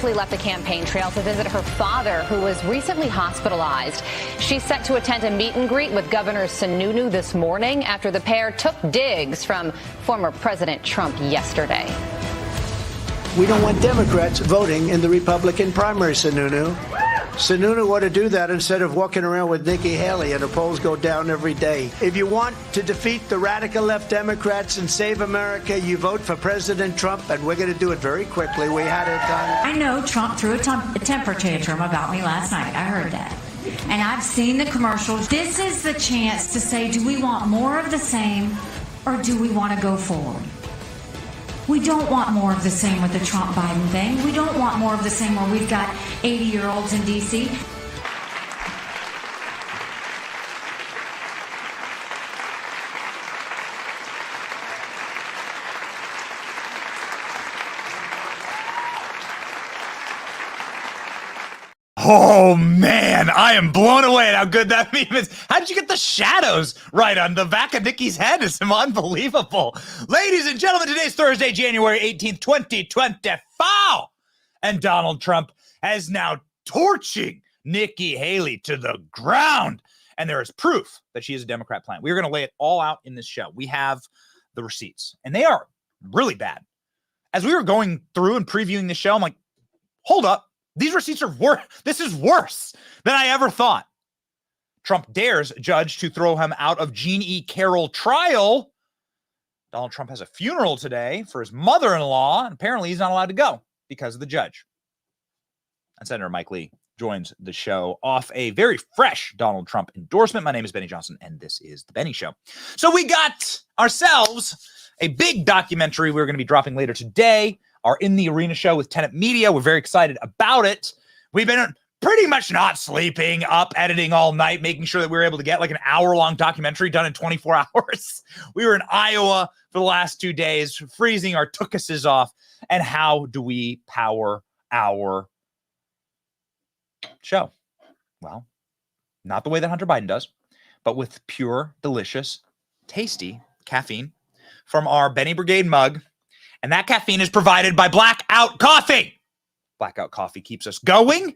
briefly left the campaign trail to visit her father, who was recently hospitalized. She's set to attend a meet and greet with Governor Sununu this morning after the pair took digs from former President Trump yesterday. We don't want Democrats voting in the Republican primary, Sununu. Sununu ought to do that instead of walking around with Nikki Haley and the polls go down every day. If you want to defeat the radical left Democrats and save America, you vote for President Trump, and we're going to do it very quickly. We had it done. I know Trump threw a temper tantrum about me last night. I heard that. And I've seen the commercials. This is the chance to say, do we want more of the same or do we want to go forward? We don't want more of the same with the Trump-Biden thing. We don't want more of the same where we've got 80-year-olds in D.C. Oh, man, I am blown away at how good that meme is. How did you get the shadows right on the back of Nikki's head? It's unbelievable. Ladies and gentlemen, today's Thursday, January 18th, 2024. And Donald Trump is now torching Nikki Haley to the ground. And there is proof that she is a Democrat plant. We are going to lay it all out in this show. We have the receipts, and they are really bad. As we were going through and previewing the show, I'm like, hold up. These receipts are worse. This is worse than I ever thought. Trump dares judge to throw him out of Jean E. Carroll trial. Donald Trump has a funeral today for his mother-in-law, and apparently he's not allowed to go because of the judge. And Senator Mike Lee joins the show off a very fresh Donald Trump endorsement. My name is Benny Johnson, and this is The Benny Show. So we got ourselves a big documentary we're going to be dropping later today. Our In the Arena show with Tenet Media. We're very excited about it. We've been pretty much not sleeping, up editing all night, making sure that we were able to get like an hour-long documentary done in 24 hours. We were in Iowa for the last 2 days, freezing our tuchuses off. And how do we power our show? Well, not the way that Hunter Biden does, but with pure, delicious, tasty caffeine from our Benny Brigade mug. And that caffeine is provided by Blackout Coffee. Blackout Coffee keeps us going.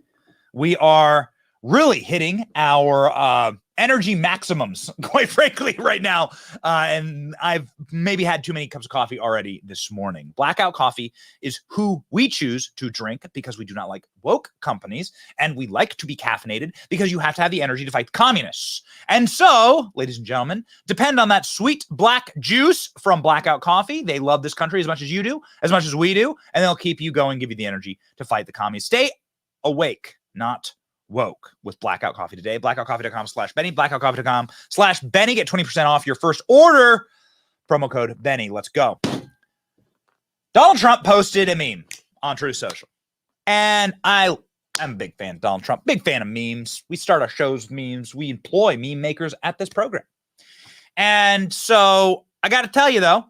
We are really hitting our energy maximums, quite frankly, right now. And I've maybe had too many cups of coffee already this morning. Blackout Coffee is who we choose to drink because we do not like woke companies. And we like to be caffeinated because you have to have the energy to fight the communists. And so, ladies and gentlemen, depend on that sweet black juice from Blackout Coffee. They love this country as much as you do, as much as we do. And they'll keep you going, give you the energy to fight the communists. Stay awake, not woke, with Blackout Coffee today. blackoutcoffee.com/Benny, blackoutcoffee.com/Benny. Get 20% off your first order. Promo code Benny. Let's go. Donald Trump posted a meme on Truth Social. And I'm a big fan of Donald Trump, big fan of memes. We start our shows with memes. We employ meme makers at this program. And so I got to tell you, though,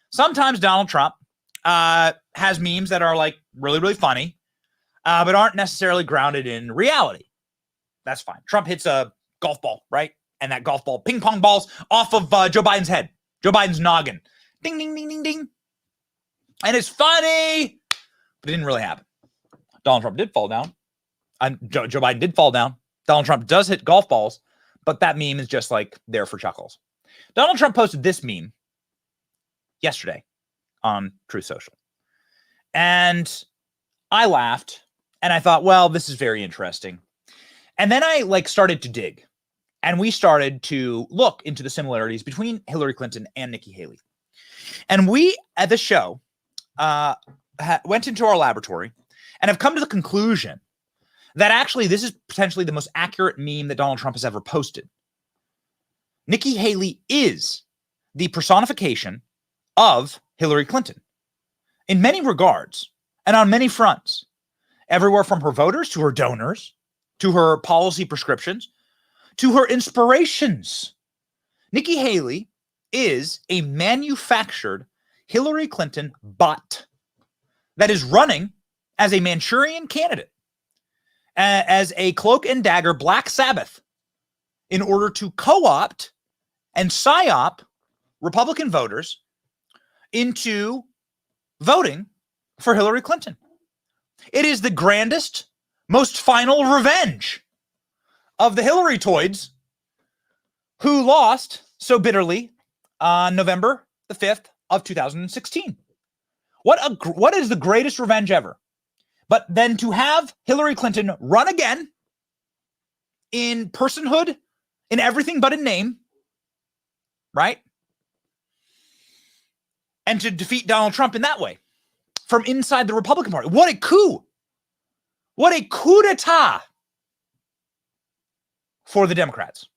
sometimes Donald Trump has memes that are like really, really funny, but aren't necessarily grounded in reality. That's fine. Trump hits a golf ball, right? And that golf ball, ping pong balls off of Joe Biden's head, Joe Biden's noggin. Ding, ding, ding, ding, ding. And it's funny, but it didn't really happen. Donald Trump did fall down. Joe Biden did fall down. Donald Trump does hit golf balls, but that meme is just like there for chuckles. Donald Trump posted this meme yesterday on Truth Social. And I laughed and I thought, well, this is very interesting. And then I started to dig, and we started to look into the similarities between Hillary Clinton and Nikki Haley. And we at the show went into our laboratory and have come to the conclusion that actually this is potentially the most accurate meme that Donald Trump has ever posted. Nikki Haley is the personification of Hillary Clinton in many regards and on many fronts, everywhere from her voters to her donors, to her policy prescriptions, to her inspirations. Nikki Haley is a manufactured Hillary Clinton bot that is running as a Manchurian candidate, as a cloak and dagger Black Sabbath, in order to co-opt and psyop Republican voters into voting for Hillary Clinton. It is the grandest, most final revenge of the Hillary-toids who lost so bitterly on November the 5th of 2016. What is the greatest revenge ever? But then to have Hillary Clinton run again in personhood, in everything but in name, right? And to defeat Donald Trump in that way from inside the Republican Party. What a coup. What a coup d'etat for the Democrats.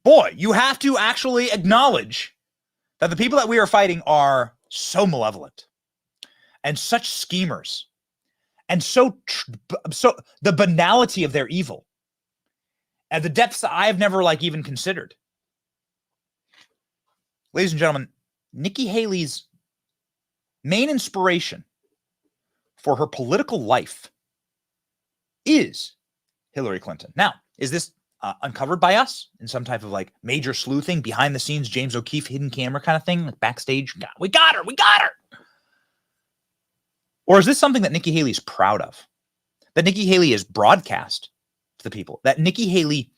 Boy, you have to actually acknowledge that the people that we are fighting are so malevolent and such schemers and so the banality of their evil at the depths that I've never even considered. Ladies and gentlemen, Nikki Haley's main inspiration for her political life is Hillary Clinton. Now, is this uncovered by us in some type of major sleuthing, behind the scenes, James O'Keefe hidden camera kind of thing, backstage? We got her. Or is this something that Nikki Haley's proud of? That Nikki Haley is broadcast to the people? That Nikki Haley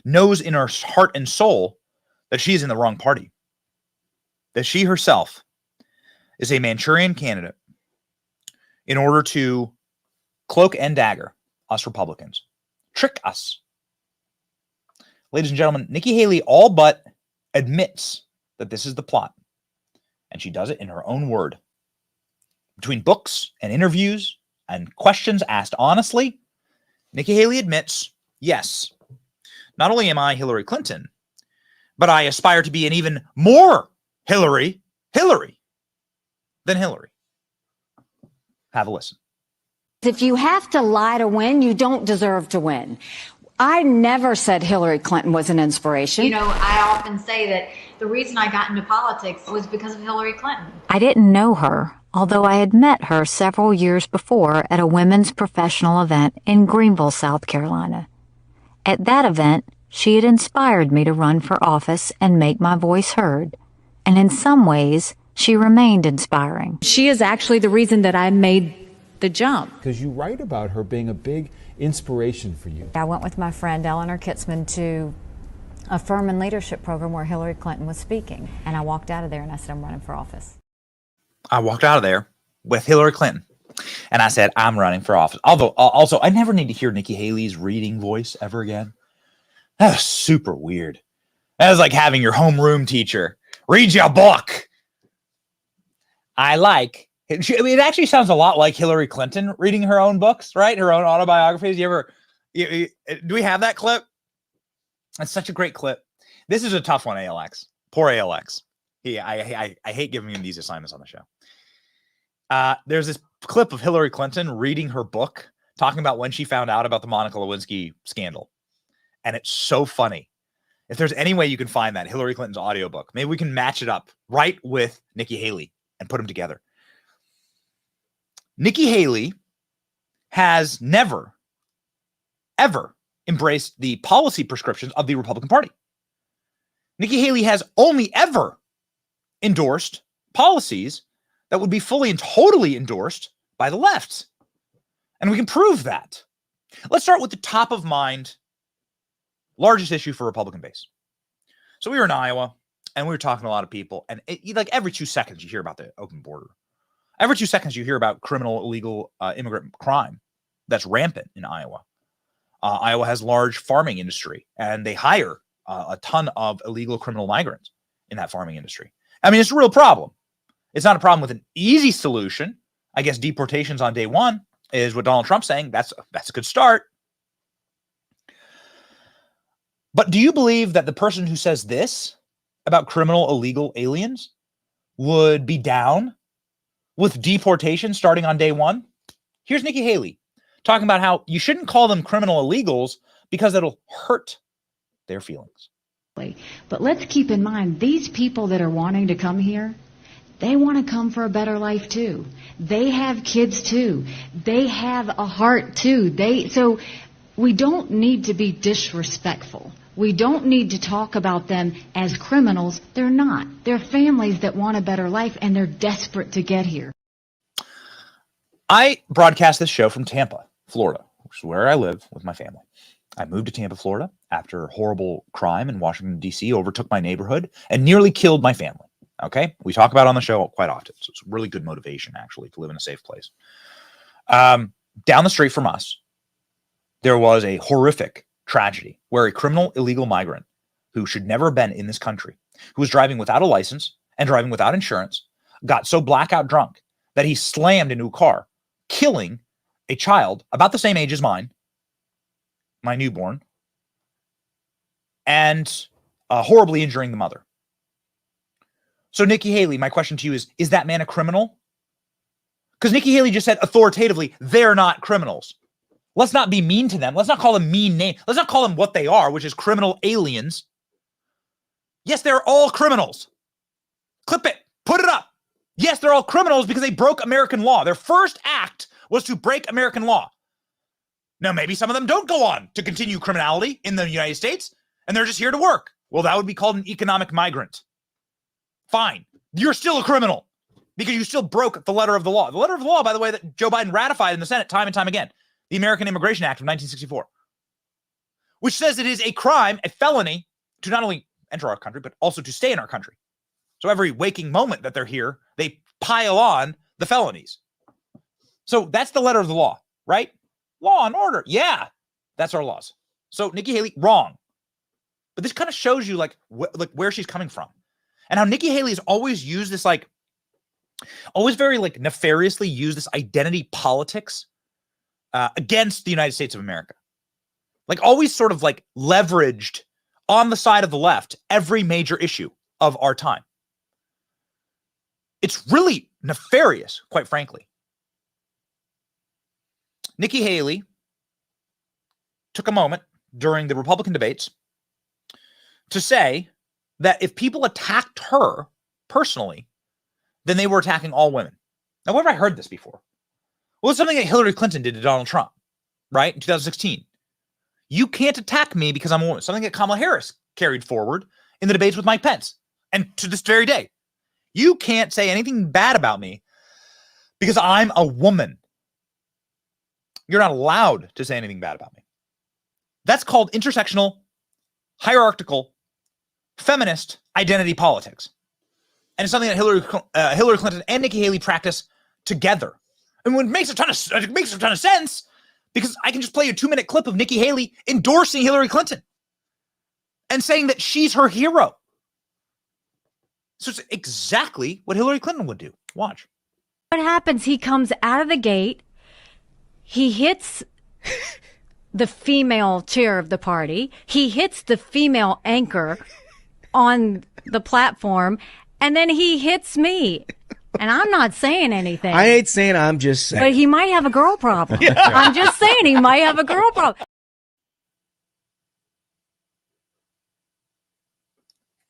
knows in her heart and soul that she is in the wrong party? That she herself is a Manchurian candidate in order to cloak and dagger us Republicans, trick us. Ladies and gentlemen, Nikki Haley all but admits that this is the plot, and she does it in her own word. Between books and interviews and questions asked honestly, Nikki Haley admits, yes, not only am I Hillary Clinton, but I aspire to be an even more Hillary than Hillary. Have a listen. If you have to lie to win, you don't deserve to win. I never said Hillary Clinton was an inspiration. You know, I often say that the reason I got into politics was because of Hillary Clinton. I didn't know her, although I had met her several years before at a women's professional event in Greenville, South Carolina. At that event, she had inspired me to run for office and make my voice heard. And in some ways, she remained inspiring. She is actually the reason that I made the jump. Because you write about her being a big inspiration for you. I went with my friend Eleanor Kitzman to a Furman leadership program where Hillary Clinton was speaking. And I walked out of there and I said, I'm running for office. I walked out of there with Hillary Clinton and I said, I'm running for office. Although, also, I never need to hear Nikki Haley's reading voice ever again. That was super weird. That was like having your homeroom teacher read you a book. It actually sounds a lot like Hillary Clinton reading her own books, right? Her own autobiographies. Do we have that clip? That's such a great clip. This is a tough one, ALX. Poor ALX. I hate giving him these assignments on the show. There's this clip of Hillary Clinton reading her book, talking about when she found out about the Monica Lewinsky scandal. And it's so funny. If there's any way you can find that, Hillary Clinton's audiobook, maybe we can match it up right with Nikki Haley and put them together. Nikki Haley has never, ever embraced the policy prescriptions of the Republican Party. Nikki Haley has only ever endorsed policies that would be fully and totally endorsed by the left. And we can prove that. Let's start with the top of mind, largest issue for Republican base. So we were in Iowa and we were talking to a lot of people, and every 2 seconds you hear about the open border. Every 2 seconds you hear about criminal, illegal immigrant crime that's rampant in Iowa. Iowa has large farming industry, and they hire a ton of illegal criminal migrants in that farming industry. I mean, it's a real problem. It's not a problem with an easy solution. I guess deportations on day one is what Donald Trump's saying. That's a good start. But do you believe that the person who says this about criminal illegal aliens would be down with deportation starting on day one? Here's Nikki Haley talking about how you shouldn't call them criminal illegals because it'll hurt their feelings. But let's keep in mind, these people that are wanting to come here, they want to come for a better life too. They have kids too. They have a heart too. So we don't need to be disrespectful. We don't need to talk about them as criminals. They're not. They're families that want a better life, and they're desperate to get here. I broadcast this show from Tampa, Florida, which is where I live with my family. I moved to Tampa, Florida after a horrible crime in Washington, D.C. overtook my neighborhood and nearly killed my family. Okay? We talk about it on the show quite often. So it's really good motivation, actually, to live in a safe place. Down the street from us, there was a horrific tragedy where a criminal illegal migrant who should never have been in this country, who was driving without a license and driving without insurance, got so blackout drunk that he slammed into a car, killing a child about the same age as mine, my newborn, and horribly injuring the mother. So Nikki Haley, my question to you is that man a criminal? Because Nikki Haley just said authoritatively, they're not criminals. Let's not be mean to them. Let's not call them mean names. Let's not call them what they are, which is criminal aliens. Yes, they're all criminals. Clip it. Put it up. Yes, they're all criminals because they broke American law. Their first act was to break American law. Now, maybe some of them don't go on to continue criminality in the United States, and they're just here to work. Well, that would be called an economic migrant. Fine. You're still a criminal because you still broke the letter of the law. The letter of the law, by the way, that Joe Biden ratified in the Senate time and time again, the American Immigration Act of 1964, which says it is a crime, a felony, to not only enter our country, but also to stay in our country. So every waking moment that they're here, they pile on the felonies. So that's the letter of the law, right? Law and order. Yeah, that's our laws. So Nikki Haley, wrong. But this kind of shows you like where she's coming from and how Nikki Haley has always used this, always very nefariously used this identity politics against the United States of America. Always sort of leveraged on the side of the left every major issue of our time. It's really nefarious, quite frankly. Nikki Haley took a moment during the Republican debates to say that if people attacked her personally, then they were attacking all women. Now, where have I heard this before? Well, it's something that Hillary Clinton did to Donald Trump, right? In 2016. You can't attack me because I'm a woman. Something that Kamala Harris carried forward in the debates with Mike Pence. And to this very day, you can't say anything bad about me because I'm a woman. You're not allowed to say anything bad about me. That's called intersectional, hierarchical, feminist identity politics. And it's something that Hillary Clinton and Nikki Haley practice together. And it makes a ton of sense because I can just play a 2-minute clip of Nikki Haley endorsing Hillary Clinton and saying that she's her hero. So it's exactly what Hillary Clinton would do. Watch. What happens? He comes out of the gate. He hits the female chair of the party. He hits the female anchor on the platform. And then he hits me. And I'm not saying anything. I ain't saying, I'm just saying. But he might have a girl problem. I'm just saying he might have a girl problem.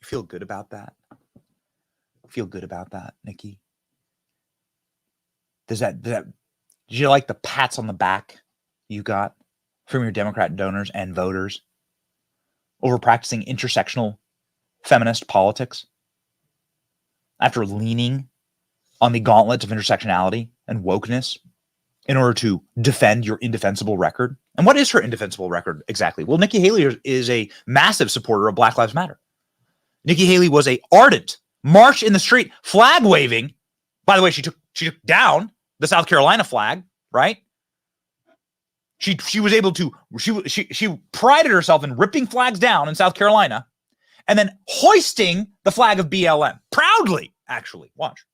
You feel good about that? Feel good about that, Nikki? Did you like the pats on the back you got from your Democrat donors and voters over practicing intersectional feminist politics after leaning on the gauntlet of intersectionality and wokeness in order to defend your indefensible record? And what is her indefensible record exactly? Well, Nikki Haley is a massive supporter of Black Lives Matter. Nikki Haley was a ardent march in the street, flag waving. By the way, she took down the South Carolina flag, right? She was able to, she prided herself in ripping flags down in South Carolina and then hoisting the flag of BLM proudly, actually. Watch.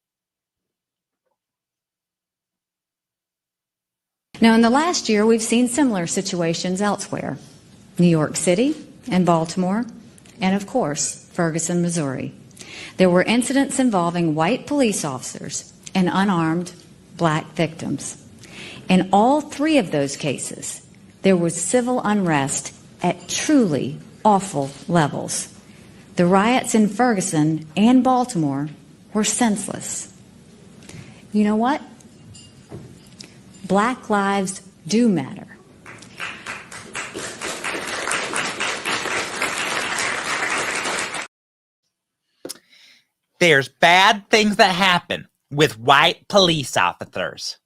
Now, in the last year, we've seen similar situations elsewhere. New York City and Baltimore, and of course, Ferguson, Missouri. There were incidents involving white police officers and unarmed black victims. In all three of those cases, there was civil unrest at truly awful levels. The riots in Ferguson and Baltimore were senseless. You know what? Black lives do matter. There's bad things that happen with white police officers.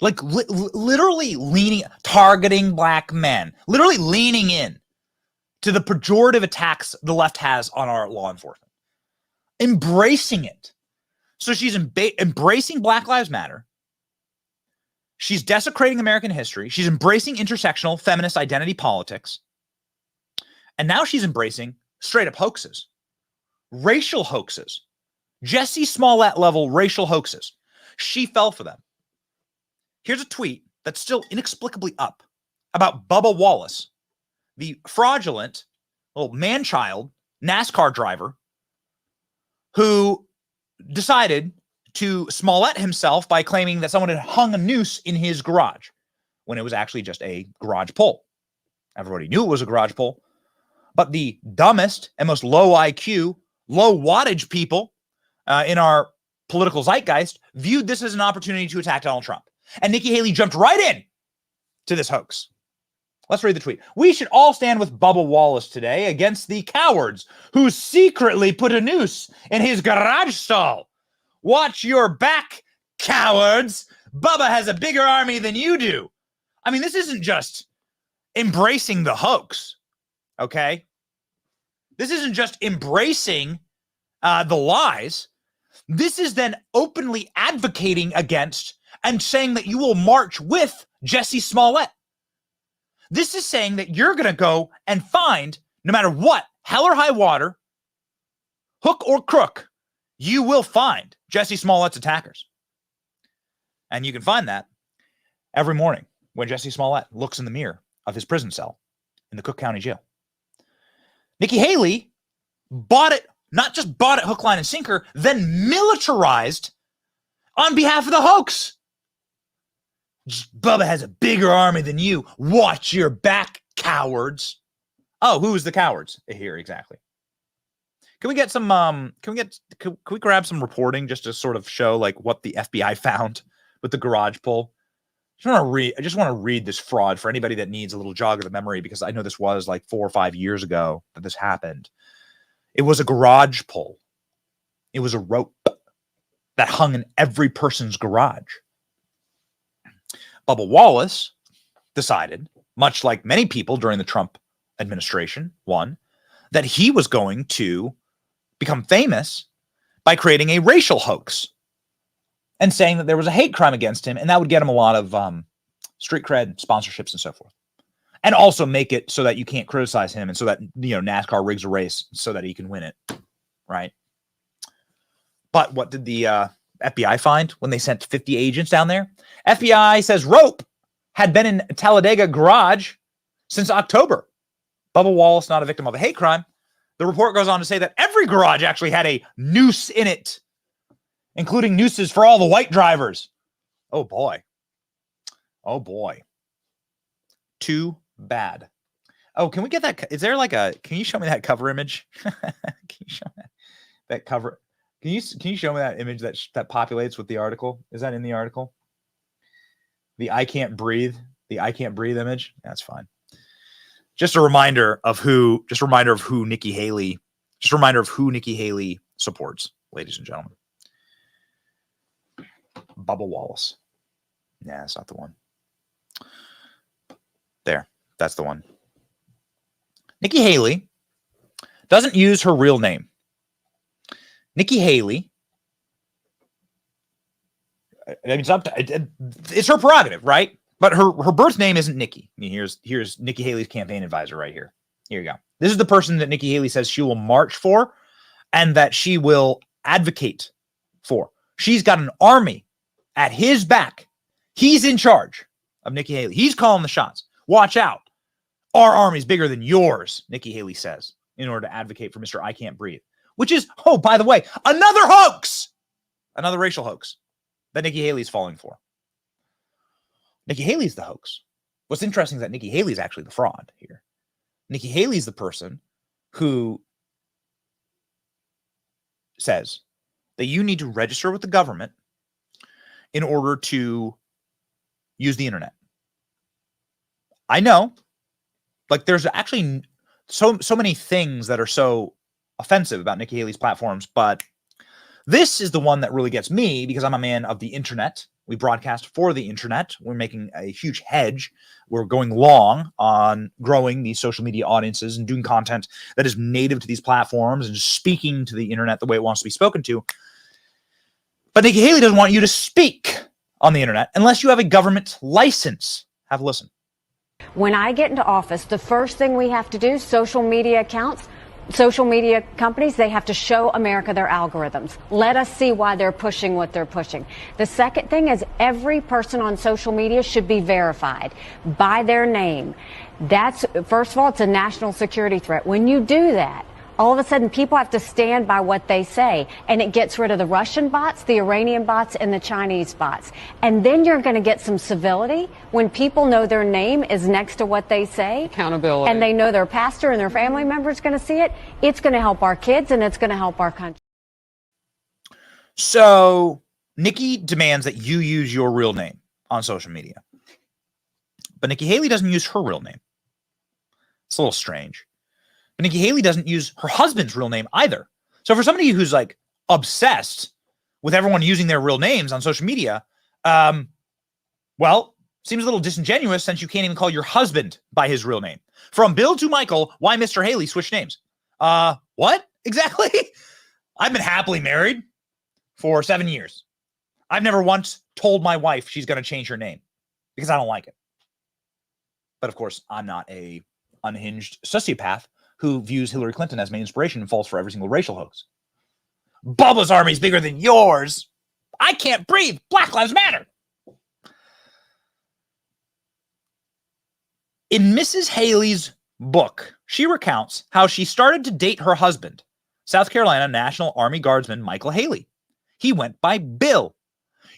Like literally targeting black men, literally leaning in to the pejorative attacks the left has on our law enforcement, embracing it. So she's embracing Black Lives Matter. She's desecrating American history. She's embracing intersectional feminist identity politics. And now she's embracing straight up hoaxes, racial hoaxes, Jussie Smollett level racial hoaxes. She fell for them. Here's a tweet that's still inexplicably up about Bubba Wallace, the fraudulent little man-child NASCAR driver who decided to Smollett himself by claiming that someone had hung a noose in his garage when it was actually just a garage pole. Everybody knew it was a garage pole, but the dumbest and most low IQ, low wattage people in our political zeitgeist viewed this as an opportunity to attack Donald Trump. And Nikki Haley jumped right in to this hoax. Let's read the tweet. We should all stand with Bubba Wallace today against the cowards who secretly put a noose in his garage stall. Watch your back, cowards. Bubba has a bigger army than you do. I mean, this isn't just embracing the hoax, okay? This isn't just embracing the lies. This is then openly advocating against and saying that you will march with Jussie Smollett. This is saying that you're going to go and find, no matter what, hell or high water, hook or crook, you will find Jussie Smollett's attackers. And you can find that every morning when Jussie Smollett looks in the mirror of his prison cell in the Cook County Jail. Nikki Haley bought it, not just bought it hook, line, and sinker, then militarized on behalf of the hoax. Bubba has a bigger army than you. Watch your back, cowards. Oh, who's the cowards here exactly? Can we get some? Can we grab some reporting just to sort of show like what the FBI found with the garage pole? I just want to read this fraud for anybody that needs a little jog of the memory, because I know this was like 4 or 5 years ago that this happened. It was a garage pole. It was a rope that hung in every person's garage. Bubba Wallace decided, much like many people during the Trump administration, that he was going to become famous by creating a racial hoax and saying that there was a hate crime against him, and that would get him a lot of street cred, sponsorships, and so forth. And also make it so that you can't criticize him, and so that, NASCAR rigs a race so that he can win it, right? But what did the FBI find when they sent 50 agents down there? FBI says rope had been in Talladega garage since October. Bubba Wallace, not a victim of a hate crime. The report goes on to say that every garage actually had a noose in it, including nooses for all the white drivers. Oh boy. Oh boy. Too bad. Oh, can we get that? Is there like can you show me that cover image? Can you show me that cover? Can you show me that image that populates with the article? Is that in the article? The I can't breathe image. That's fine. Just a reminder of who Nikki Haley supports, ladies and gentlemen. Bubba Wallace. Nah, that's not the one. There, that's the one. Nikki Haley doesn't use her real name. Nikki Haley, it's her prerogative, right? But her birth name isn't Nikki. Here's Nikki Haley's campaign advisor right here. Here you go. This is the person that Nikki Haley says she will march for and that she will advocate for. She's got an army at his back. He's in charge of Nikki Haley. He's calling the shots. Watch out. Our army's bigger than yours, Nikki Haley says, in order to advocate for Mr. I Can't Breathe. Which is, oh, by the way, another hoax. Another racial hoax that Nikki Haley's falling for. Nikki Haley's the hoax. What's interesting is that Nikki Haley's actually the fraud here. Nikki Haley's the person who says that you need to register with the government in order to use the internet. I know, like, there's actually so many things that are so offensive about Nikki Haley's platforms, but this is the one that really gets me because I'm a man of the internet We broadcast for the internet. We're making a huge hedge. We're going long on growing these social media audiences and doing content that is native to these platforms and just speaking to the internet the way it wants to be spoken to. But Nikki Haley doesn't want you to speak on the internet unless you have a government license. Have a listen. When I get into office, the first thing we have to do, social media accounts, social media companies, they have to show America their algorithms. Let us see why they're pushing what they're pushing. The second thing is every person on social media should be verified by their name. That's, first of all, it's a national security threat. When you do that, all of a sudden people have to stand by what they say, and it gets rid of the Russian bots, the Iranian bots, and the Chinese bots. And then you're going to get some civility when people know their name is next to what they say. Accountability. And they know their pastor and their family members going to see it. It's going to help our kids, and it's going to help our country. So Nikki demands that you use your real name on social media. But Nikki Haley doesn't use her real name. It's a little strange. But Nikki Haley doesn't use her husband's real name either. So for somebody who's like obsessed with everyone using their real names on social media, well, seems a little disingenuous since you can't even call your husband by his real name. From Bill to Michael, why Mr. Haley switched names? What exactly? I've been happily married for 7 years. I've never once told my wife she's going to change her name because I don't like it. But of course, I'm not a unhinged sociopath who views Hillary Clinton as my inspiration and falls for every single racial hoax. Bubba's army is bigger than yours. I can't breathe. Black Lives Matter. In Mrs. Haley's book, she recounts how she started to date her husband, South Carolina National Army Guardsman Michael Haley. He went by Bill.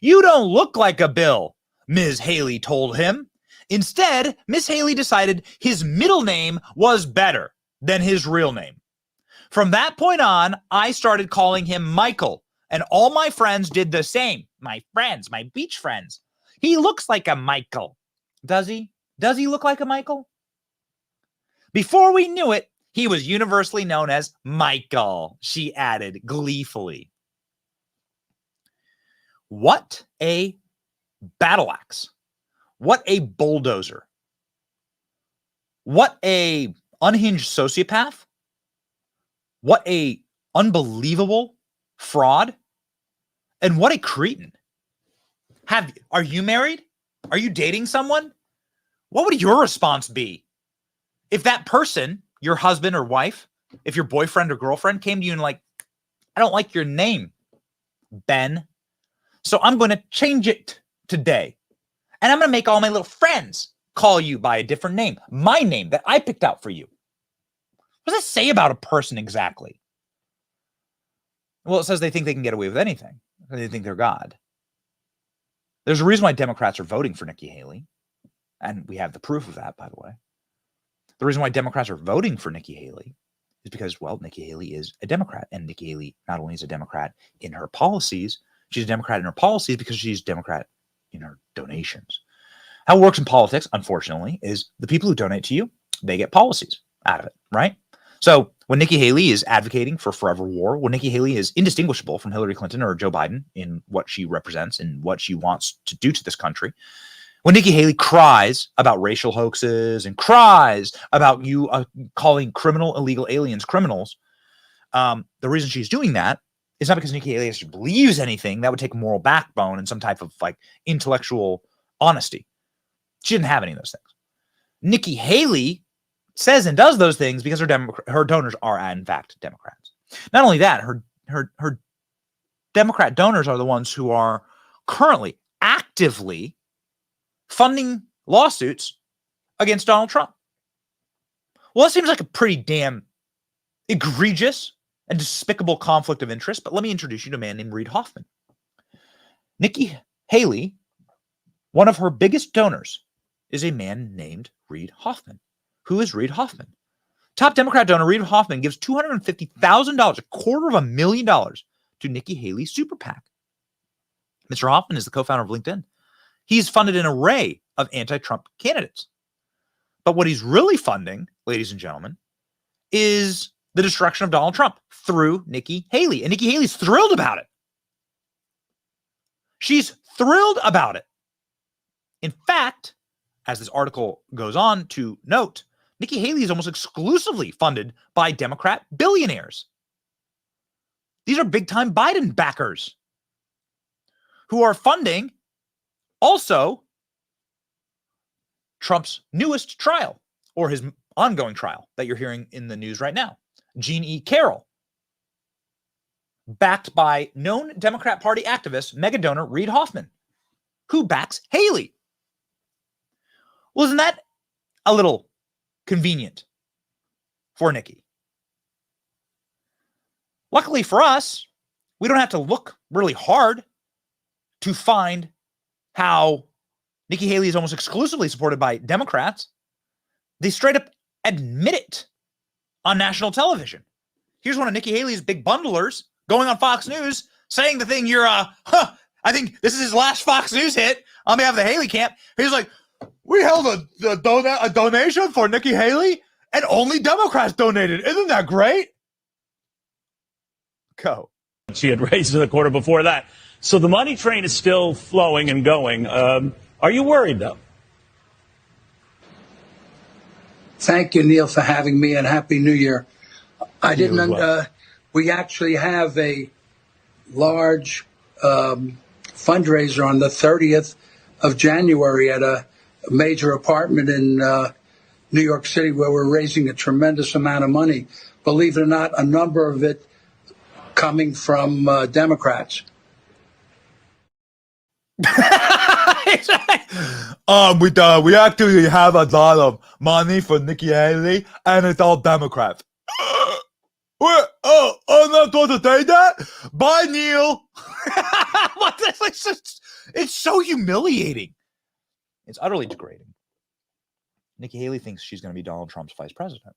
You don't look like a Bill, Ms. Haley told him. Instead, Miss Haley decided his middle name was better than his real name. From that point on, I started calling him Michael, and all my friends did the same. My friends, my beach friends. He looks like a Michael. Does he? Does he look like a Michael? Before we knew it, he was universally known as Michael, she added gleefully. What a battle axe. What a bulldozer. What a unhinged sociopath. What a unbelievable fraud. And what a cretin. Are you married? Are you dating someone? What would your response be if that person, your husband or wife, if your boyfriend or girlfriend came to you and like, I don't like your name, Ben, so I'm going to change it today. And I'm going to make all my little friends call you by a different name, my name that I picked out for you. What does that say about a person exactly? Well, it says they think they can get away with anything. They think they're God. There's a reason why Democrats are voting for Nikki Haley. And we have the proof of that, by the way. The reason why Democrats are voting for Nikki Haley is because, well, Nikki Haley is a Democrat. And Nikki Haley not only is a Democrat in her policies, she's a Democrat in her policies because she's a Democrat in her donations. How it works in politics, unfortunately, is the people who donate to you, they get policies out of it, right? So when Nikki Haley is advocating for forever war, when Nikki Haley is indistinguishable from Hillary Clinton or Joe Biden in what she represents and what she wants to do to this country, when Nikki Haley cries about racial hoaxes and cries about you calling criminal illegal aliens criminals, the reason she's doing that is not because Nikki Haley actually believes anything. That would take moral backbone and some type of like intellectual honesty. She didn't have any of those things. Nikki Haley says and does those things because her donors are in fact Democrats. Not only that, her Democrat donors are the ones who are currently actively funding lawsuits against Donald Trump. Well, that seems like a pretty damn egregious and despicable conflict of interest, but let me introduce you to a man named Reid Hoffman. Nikki Haley, one of her biggest donors, is a man named Reid Hoffman. Who is Reid Hoffman? Top Democrat donor Reid Hoffman gives $250,000, $250,000 to Nikki Haley's super PAC. Mr. Hoffman is the co-founder of LinkedIn. He's funded an array of anti-Trump candidates. But what he's really funding, ladies and gentlemen, is the destruction of Donald Trump through Nikki Haley. And Nikki Haley's thrilled about it. She's thrilled about it. In fact, as this article goes on to note, Nikki Haley is almost exclusively funded by Democrat billionaires. These are big-time Biden backers who are funding also Trump's newest trial, or his ongoing trial that you're hearing in the news right now. Jean E. Carroll, backed by known Democrat Party activist, mega donor Reid Hoffman, who backs Haley. Well, isn't that a little convenient for Nikki? Luckily for us, we don't have to look really hard to find how Nikki Haley is almost exclusively supported by Democrats. They straight up admit it on national television. Here's one of Nikki Haley's big bundlers going on Fox News saying the thing I think this is his last Fox News hit on behalf of the Haley camp. He's like, we held a donation for Nikki Haley and only Democrats donated. Isn't that great? Go. She had raised in the quarter before that. So the money train is still flowing and going. Are you worried, though? Thank you, Neil, for having me, and Happy New Year. I didn't. We actually have a large fundraiser on the 30th of January at a major apartment in New York City where we're raising a tremendous amount of money. Believe it or not, a number of it coming from Democrats. We actually have a lot of money for Nikki Haley, and it's all Democrats. I'm not supposed to say that? Bye, Neil. It's so humiliating. It's utterly degrading. Nikki Haley thinks she's going to be Donald Trump's vice president.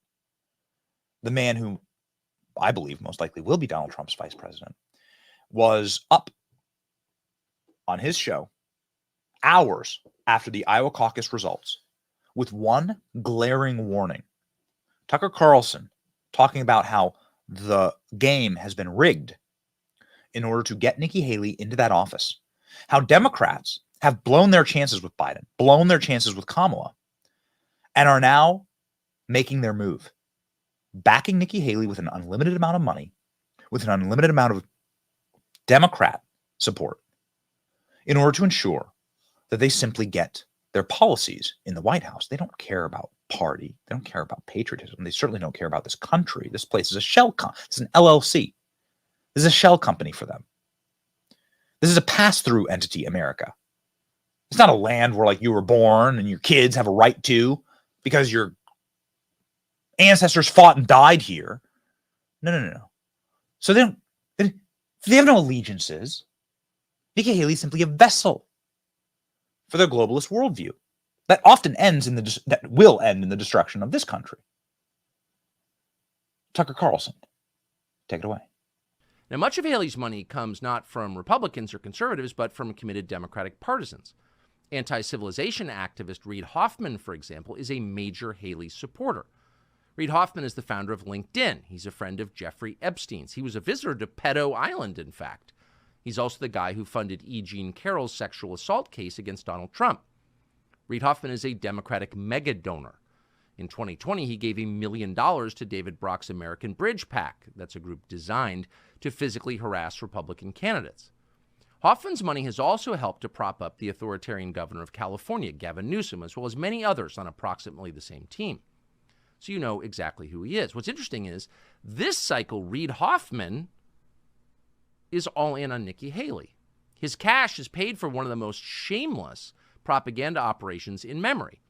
The man who I believe most likely will be Donald Trump's vice president was up on his show hours after the Iowa caucus results with one glaring warning. Tucker Carlson talking about how the game has been rigged in order to get Nikki Haley into that office. How Democrats have blown their chances with Biden, blown their chances with Kamala, and are now making their move. Backing Nikki Haley with an unlimited amount of money, with an unlimited amount of Democrat support, in order to ensure that they simply get their policies in the White House. They don't care about party. They don't care about patriotism. They certainly don't care about this country. This place is a shell it's an LLC. This is a shell company for them. This is a pass-through entity, America. It's not a land where like you were born and your kids have a right to because your ancestors fought and died here. No. So they have no allegiances. Nikki Haley is simply a vessel for their globalist worldview that often ends that will end in the destruction of this country. Tucker Carlson, take it away. Now, much of Haley's money comes not from Republicans or conservatives, but from committed Democratic partisans. Anti-civilization activist Reid Hoffman, for example, is a major Haley supporter. Reid Hoffman is the founder of LinkedIn. He's a friend of Jeffrey Epstein's. He was a visitor to Pedo Island, in fact. He's also the guy who funded E. Jean Carroll's sexual assault case against Donald Trump. Reid Hoffman is a Democratic mega donor. In 2020, he gave $1 million to David Brock's American Bridge PAC. That's a group designed to physically harass Republican candidates. Hoffman's money has also helped to prop up the authoritarian governor of California, Gavin Newsom, as well as many others on approximately the same team. So you know exactly who he is. What's interesting is this cycle, Reid Hoffman is all in on Nikki Haley. His cash has paid for one of the most shameless propaganda operations in memory.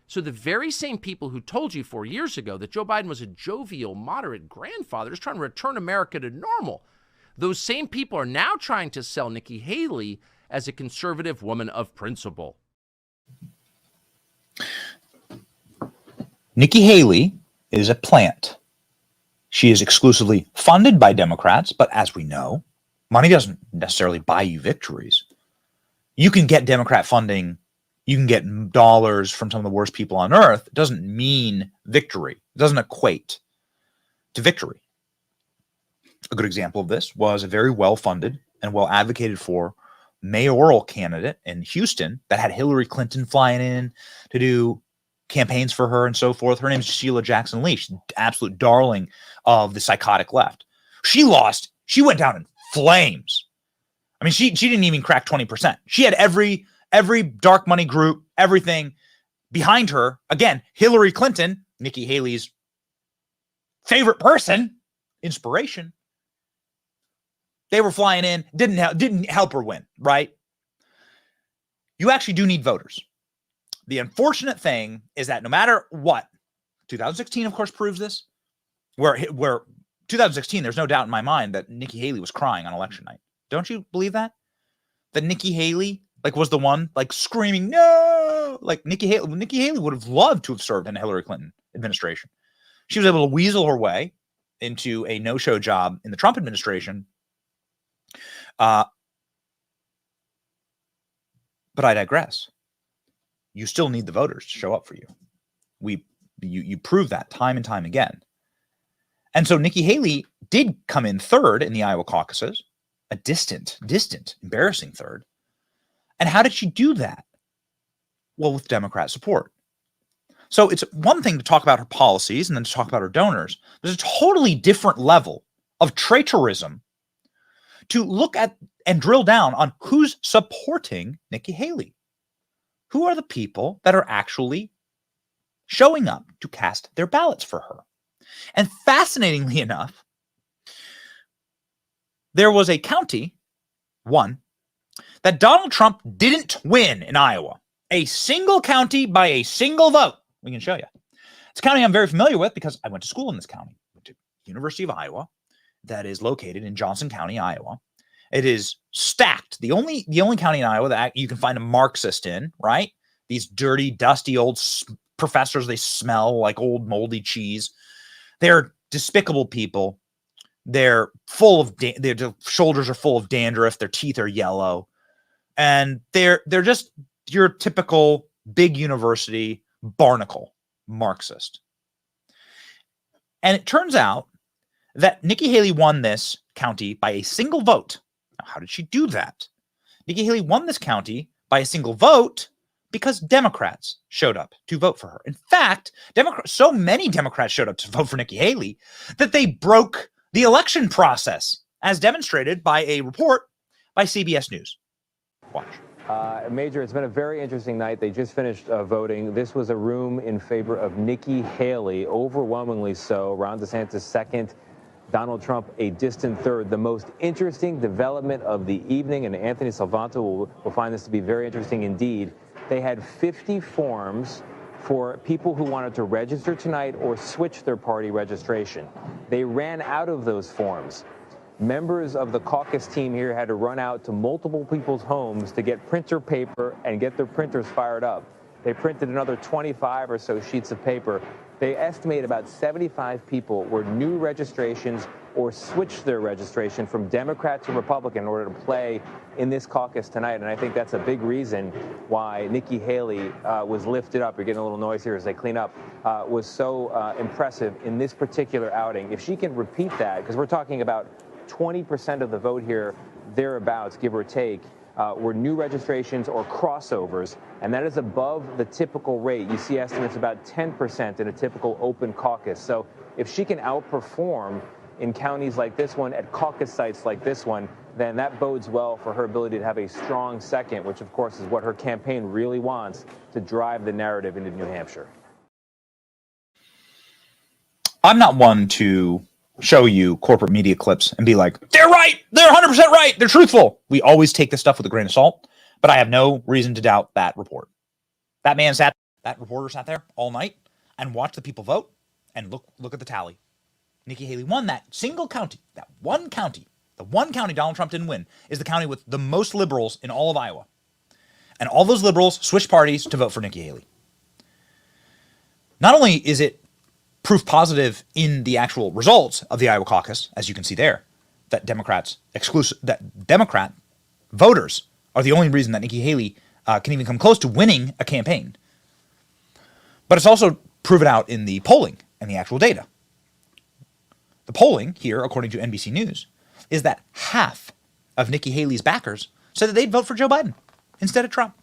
So the very same people who told you 4 years ago that Joe Biden was a jovial, moderate grandfather just trying to return America to normal, those same people are now trying to sell Nikki Haley as a conservative woman of principle. Nikki Haley is a plant. She is exclusively funded by Democrats, but as we know, money doesn't necessarily buy you victories. You can get Democrat funding, you can get dollars from some of the worst people on earth. It doesn't mean victory. It doesn't equate to victory. A good example of this was a very well-funded and well-advocated for mayoral candidate in Houston that had Hillary Clinton flying in to do campaigns for her and so forth. Her name is Sheila Jackson Lee. She's an absolute darling of the psychotic left. She lost. She went down in flames. I mean, she didn't even crack 20%. She had every dark money group, everything behind her. Again, Hillary Clinton, Nikki Haley's favorite person, inspiration. They were flying in, didn't help her win, right? You actually do need voters. The unfortunate thing is that no matter what, 2016, of course, proves this, where 2016, there's no doubt in my mind that Nikki Haley was crying on election night. Don't you believe that? That Nikki Haley was the one screaming, no! Nikki Haley would have loved to have served in the Hillary Clinton administration. She was able to weasel her way into a no-show job in the Trump administration. But I digress. You still need the voters to show up for you. You prove that time and time again. And so Nikki Haley did come in third in the Iowa caucuses, a distant, embarrassing third. And how did she do that? Well, with Democrat support. So it's one thing to talk about her policies and then to talk about her donors. There's a totally different level of traitorism to look at and drill down on who's supporting Nikki Haley. Who are the people that are actually showing up to cast their ballots for her? And fascinatingly enough, there was a county, one, that Donald Trump didn't win in Iowa. A single county by a single vote. We can show you. It's a county I'm very familiar with because I went to school in this county. Went to University of Iowa, that is located in Johnson County, Iowa. It is stacked. The only county in Iowa that you can find a Marxist in, right? These dirty, dusty old professors, they smell like old moldy cheese. They're despicable people. They're full of, their shoulders are full of dandruff. Their teeth are yellow. And they're just your typical big university barnacle Marxist. And it turns out that Nikki Haley won this county by a single vote. Now, how did she do that? Nikki Haley won this county by a single vote because Democrats showed up to vote for her. In fact, so many Democrats showed up to vote for Nikki Haley that they broke the election process, as demonstrated by a report by CBS News. Watch. Major, it's been a very interesting night. They just finished voting. This was a room in favor of Nikki Haley, overwhelmingly so. Ron DeSantis second, Donald Trump a distant third. The most interesting development of the evening, and Anthony Salvanto will find this to be very interesting indeed. They had 50 forms for people who wanted to register tonight or switch their party registration. They ran out of those forms. Members of the caucus team here had to run out to multiple people's homes to get printer paper and get their printers fired up. They printed another 25 or so sheets of paper. They estimate about 75 people were new registrations or switched their registration from Democrat to Republican in order to play in this caucus tonight. And I think that's a big reason why Nikki Haley was lifted up. You're getting a little noise here as they clean up. Was so impressive in this particular outing. If she can repeat that, because we're talking about 20% of the vote here, thereabouts, give or take, were new registrations or crossovers, and that is above the typical rate. You see estimates about 10% in a typical open caucus. So if she can outperform in counties like this one, at caucus sites like this one, then that bodes well for her ability to have a strong second, which of course is what her campaign really wants to drive the narrative into New Hampshire. I'm not one to show you corporate media clips and be like, they're right, they're 100% right, they're truthful. We always take this stuff with a grain of salt, but I have no reason to doubt that report. That reporter sat there all night and watched the people vote, and look at the tally. Nikki Haley won that single county, the one county Donald Trump didn't win, is the county with the most liberals in all of Iowa. And all those liberals switched parties to vote for Nikki Haley. Not only is it proof positive in the actual results of the Iowa caucus, as you can see there, that Democrat voters are the only reason that Nikki Haley can even come close to winning a campaign. But it's also proven out in the polling and the actual data. The polling here, according to NBC News, is that half of Nikki Haley's backers said that they'd vote for Joe Biden instead of Trump.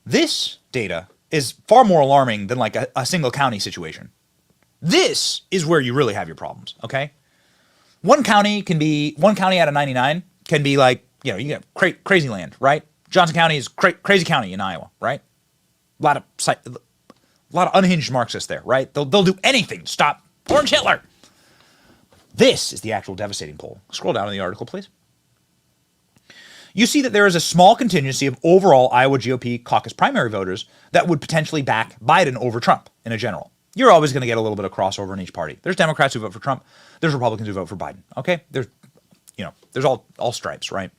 This data is far more alarming than like a single county situation. This is where you really have your problems, okay? One county out of 99 can be like, you know, you get crazy land, right? Johnson County is crazy county in Iowa, right? A lot of unhinged Marxists there, right? They'll do anything to stop Orange Hitler. This is the actual devastating poll. Scroll down in the article, please. You see that there is a small contingency of overall Iowa GOP caucus primary voters that would potentially back Biden over Trump in a general. You're always going to get a little bit of crossover in each party. There's Democrats who vote for Trump. There's Republicans who vote for Biden. Okay? There's all stripes, right?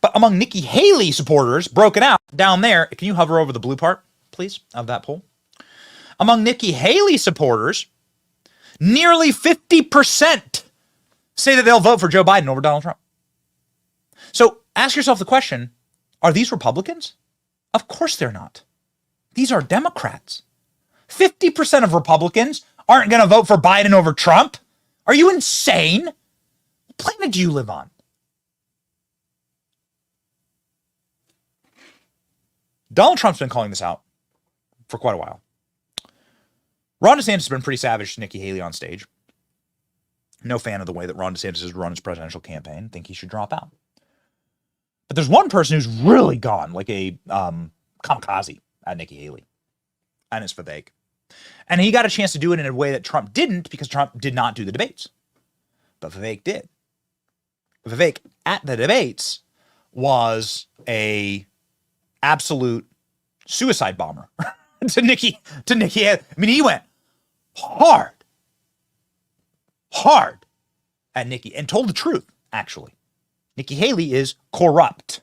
But among Nikki Haley supporters, broken out down there, can you hover over the blue part, please, of that poll? Among Nikki Haley supporters, nearly 50% say that they'll vote for Joe Biden over Donald Trump. So ask yourself the question, are these Republicans? Of course they're not. These are Democrats. 50% of Republicans aren't going to vote for Biden over Trump. Are you insane? What planet do you live on? Donald Trump's been calling this out for quite a while. Ron DeSantis has been pretty savage to Nikki Haley on stage. No fan of the way that Ron DeSantis has run his presidential campaign. Think he should drop out. But there's one person who's really gone like a kamikaze at Nikki Haley, and it's Vivek. And he got a chance to do it in a way that Trump didn't because Trump did not do the debates. But Vivek did. Vivek at the debates was a absolute suicide bomber to Nikki. I mean, he went hard at Nikki and told the truth, actually. Nikki Haley is corrupt.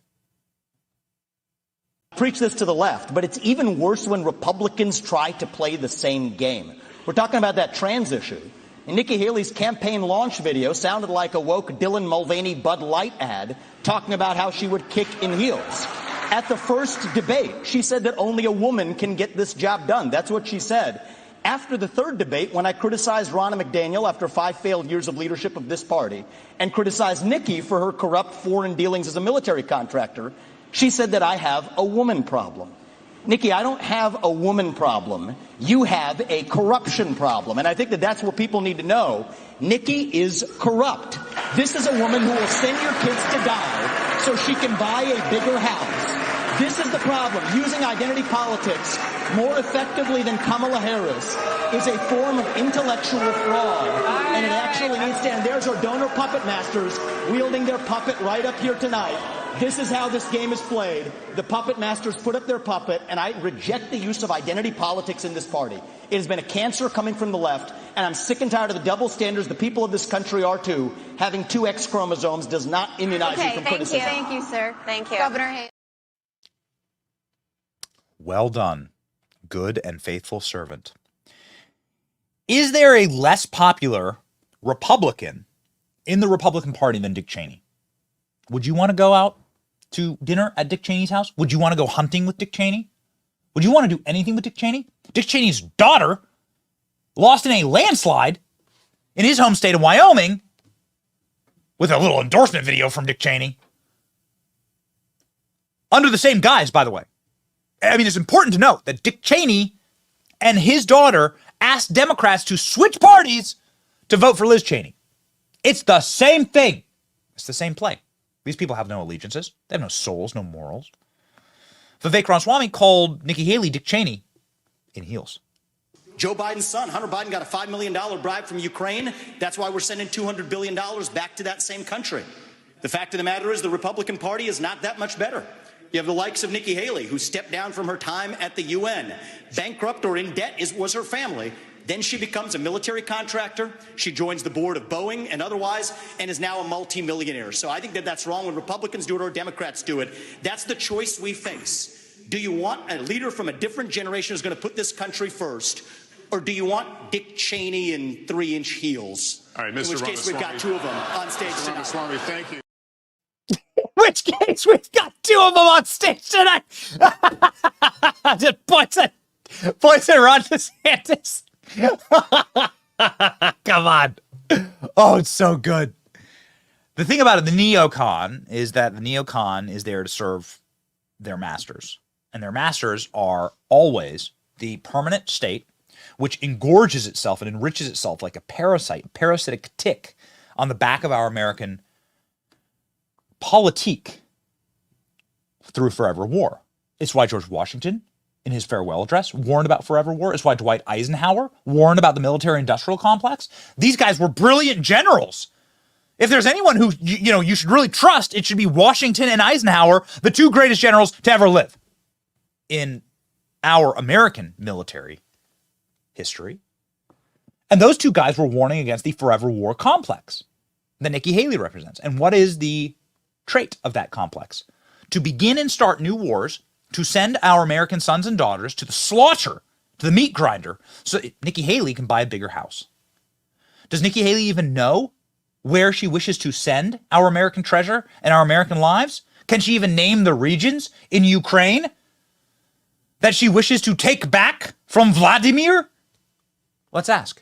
Preach this to the left, but it's even worse when Republicans try to play the same game. We're talking about that trans issue. And Nikki Haley's campaign launch video sounded like a woke Dylan Mulvaney Bud Light ad talking about how she would kick in heels. At the first debate, she said that only a woman can get this job done. That's what she said. After the third debate, when I criticized Ronna McDaniel after 5 failed years of leadership of this party and criticized Nikki for her corrupt foreign dealings as a military contractor, she said that I have a woman problem. Nikki, I don't have a woman problem. You have a corruption problem. And I think that that's what people need to know. Nikki is corrupt. This is a woman who will send your kids to die so she can buy a bigger house. This is the problem. Using identity politics more effectively than Kamala Harris is a form of intellectual fraud. And it actually needs to end. There's our donor puppet masters wielding their puppet right up here tonight. This is how this game is played. The puppet masters put up their puppet, and I reject the use of identity politics in this party. It has been a cancer coming from the left, and I'm sick and tired of the double standards. The people of this country are too. Having 2 X chromosomes does not immunize you from criticism. Thank you, sir. Thank you. Governor Haley. Well done, good and faithful servant. Is there a less popular Republican in the Republican Party than Dick Cheney? Would you want to go out to dinner at Dick Cheney's house? Would you want to go hunting with Dick Cheney? Would you want to do anything with Dick Cheney? Dick Cheney's daughter lost in a landslide in his home state of Wyoming with a little endorsement video from Dick Cheney. Under the same guise, by the way. I mean, it's important to note that Dick Cheney and his daughter asked Democrats to switch parties to vote for Liz Cheney. It's the same thing. It's the same play. These people have no allegiances. They have no souls, no morals. Vivek Ramaswamy called Nikki Haley Dick Cheney in heels. Joe Biden's son, Hunter Biden, got a $5 million bribe from Ukraine. That's why we're sending $200 billion back to that same country. The fact of the matter is the Republican Party is not that much better. You have the likes of Nikki Haley, who stepped down from her time at the UN. Bankrupt or in debt was her family. Then she becomes a military contractor. She joins the board of Boeing and otherwise, and is now a multimillionaire. So I think that that's wrong when Republicans do it or Democrats do it. That's the choice we face. Do you want a leader from a different generation who's going to put this country first? Or do you want Dick Cheney in 3-inch heels? All right, Mr. In which case, we've got 2 of them on stage Mr. tonight. Ramaswamy, thank you. Which case we've got 2 of them on stage tonight. Just poison Ron DeSantis. Come on. Oh, it's so good. The thing about it, the neocon, is that the neocon is there to serve their masters. And their masters are always the permanent state, which engorges itself and enriches itself like a parasitic tick on the back of our American politique through forever war. It's why George Washington, in his farewell address, warned about forever war. It's why Dwight Eisenhower warned about the military-industrial complex. These guys were brilliant generals. If there's anyone who you should really trust, it should be Washington and Eisenhower, the two greatest generals to ever live in our American military history. And those two guys were warning against the forever war complex that Nikki Haley represents. And what is the trait of that complex? To begin and start new wars, to send our American sons and daughters to the slaughter, to the meat grinder, so Nikki Haley can buy a bigger house. Does Nikki Haley even know where she wishes to send our American treasure and our American lives? Can she even name the regions in Ukraine that she wishes to take back from Vladimir? Let's ask.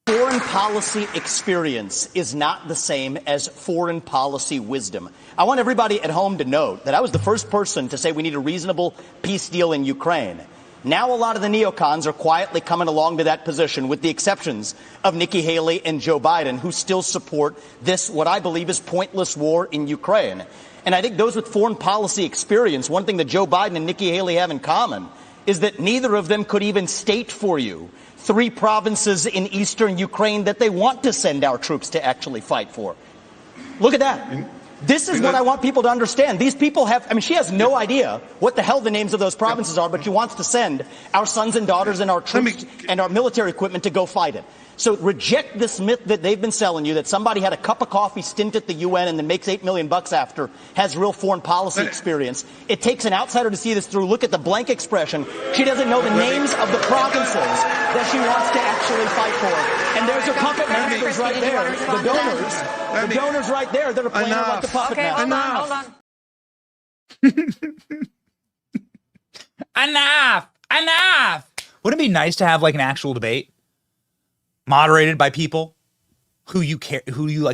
Foreign policy experience is not the same as foreign policy wisdom. I want everybody at home to note that I was the first person to say we need a reasonable peace deal in Ukraine. Now a lot of the neocons are quietly coming along to that position, with the exceptions of Nikki Haley and Joe Biden, who still support this, what I believe is pointless war in Ukraine. And I think those with foreign policy experience, one thing that Joe Biden and Nikki Haley have in common is that neither of them could even state for you 3 provinces in eastern Ukraine that they want to send our troops to actually fight for. Look at that. This is what I want people to understand. These people she has no idea what the hell the names of those provinces are, but she wants to send our sons and daughters and our troops and our military equipment to go fight it. So reject this myth that they've been selling you, that somebody had a cup of coffee stint at the UN and then makes $8 million after, has real foreign policy experience. It takes an outsider to see this through. Look at the blank expression. She doesn't know the names of the provinces that she wants to actually fight for. And there's her puppet masters right there, the donors right there that are playing her like the puppet masters. Enough! Wouldn't it be nice to have like an actual debate moderated by people who you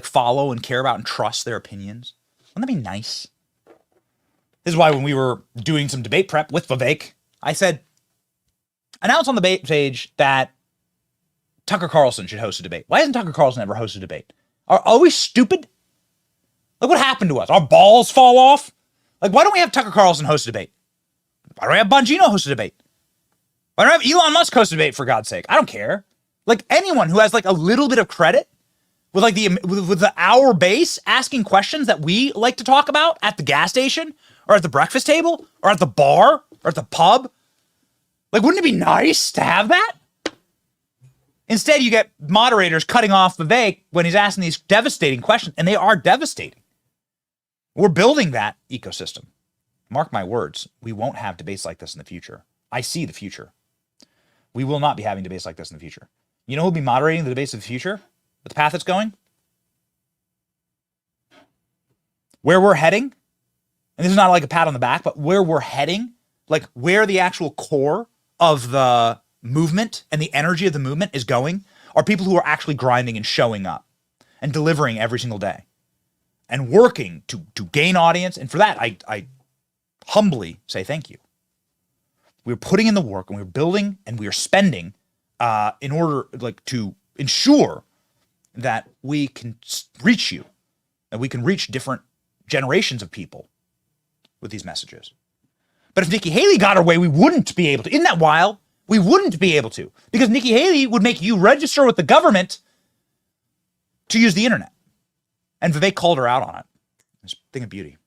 follow and care about and trust their opinions? Wouldn't that be nice? This is why when we were doing some debate prep with Vivek, I said, announce on the debate page that Tucker Carlson should host a debate. Why hasn't Tucker Carlson ever hosted a debate? Are we stupid? Like, what happened to us? Our balls fall off? Like, why don't we have Tucker Carlson host a debate? Why don't we have Bongino host a debate? Why don't we have Elon Musk host a debate, for God's sake? I don't care. Like, anyone who has like a little bit of credit with like the our base asking questions that we like to talk about at the gas station or at the breakfast table or at the bar or at the pub. Like, wouldn't it be nice to have that? Instead, you get moderators cutting off Vivek when he's asking these devastating questions, and they are devastating. We're building that ecosystem. Mark my words, we won't have debates like this in the future. I see the future. We will not be having debates like this in the future. You know who will be moderating the debates of the future? With the path it's going? Where we're heading, and this is not like a pat on the back, but where we're heading, like where the actual core of the movement and the energy of the movement is going, are people who are actually grinding and showing up and delivering every single day and working to gain audience. And for that, I humbly say thank you. We're putting in the work and we're building and we are spending in order to ensure that we can reach you and we can reach different generations of people with these messages. But if Nikki Haley got her way, we wouldn't be able to. Isn't that wild? We wouldn't be able to, because Nikki Haley would make you register with the government to use the internet. And Vivek called her out on it. It's a thing of beauty.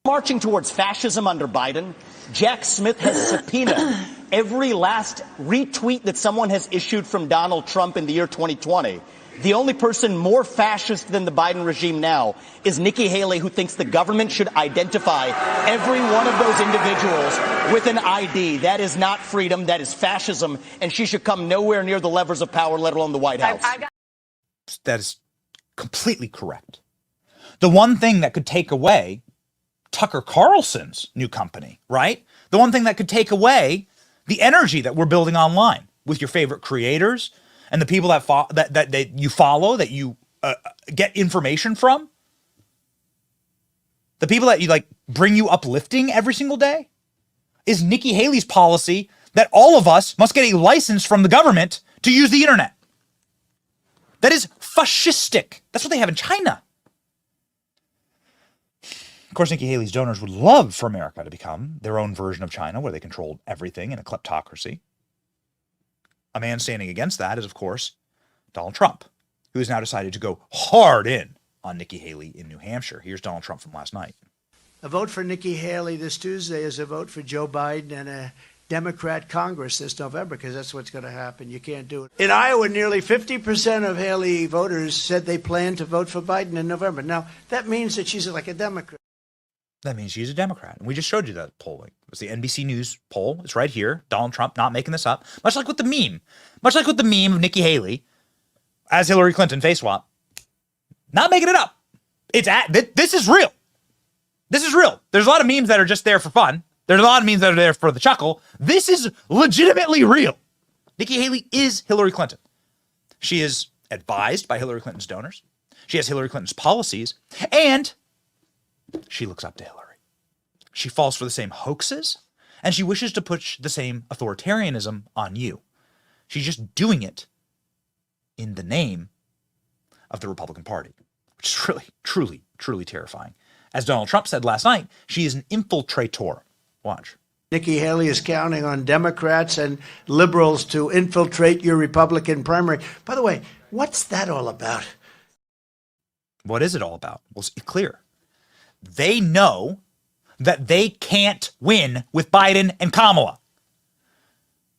Marching towards fascism under Biden, Jack Smith has subpoenaed every last retweet that someone has issued from Donald Trump in the year 2020. The only person more fascist than the Biden regime now is Nikki Haley, who thinks the government should identify every one of those individuals with an ID. That is not freedom. That is fascism. And she should come nowhere near the levers of power, let alone the White House. That is completely correct. The one thing that could take away Tucker Carlson's new company, right? The one thing that could take away the energy that we're building online with your favorite creators and the people that you follow, that you get information from, the people that you like bring you uplifting every single day, is Nikki Haley's policy that all of us must get a license from the government to use the internet. That is fascistic. That's what they have in China. Of course, Nikki Haley's donors would love for America to become their own version of China, where they controlled everything in a kleptocracy. A man standing against that is, of course, Donald Trump, who has now decided to go hard in on Nikki Haley in New Hampshire. Here's Donald Trump from last night. A vote for Nikki Haley this Tuesday is a vote for Joe Biden and a Democrat Congress this November, because that's what's going to happen. You can't do it. In Iowa, nearly 50% of Haley voters said they plan to vote for Biden in November. Now, that means that she's like a Democrat. That means she's a Democrat. And we just showed you that polling. It was the NBC News poll. It's right here. Donald Trump not making this up. Much like with the meme. Much like with the meme of Nikki Haley as Hillary Clinton face swap. Not making it up. This is real. This is real. There's a lot of memes that are just there for fun. There's a lot of memes that are there for the chuckle. This is legitimately real. Nikki Haley is Hillary Clinton. She is advised by Hillary Clinton's donors. She has Hillary Clinton's policies, and she looks up to Hillary. She falls for the same hoaxes, and she wishes to push the same authoritarianism on you. She's just doing it in the name of the Republican Party, which is really, truly, truly terrifying. As Donald Trump said last night, she is an infiltrator. Watch. Nikki Haley is counting on Democrats and liberals to infiltrate your Republican primary. By the way, what's that all about? What is it all about? Well, it's clear. They know that they can't win with Biden and Kamala.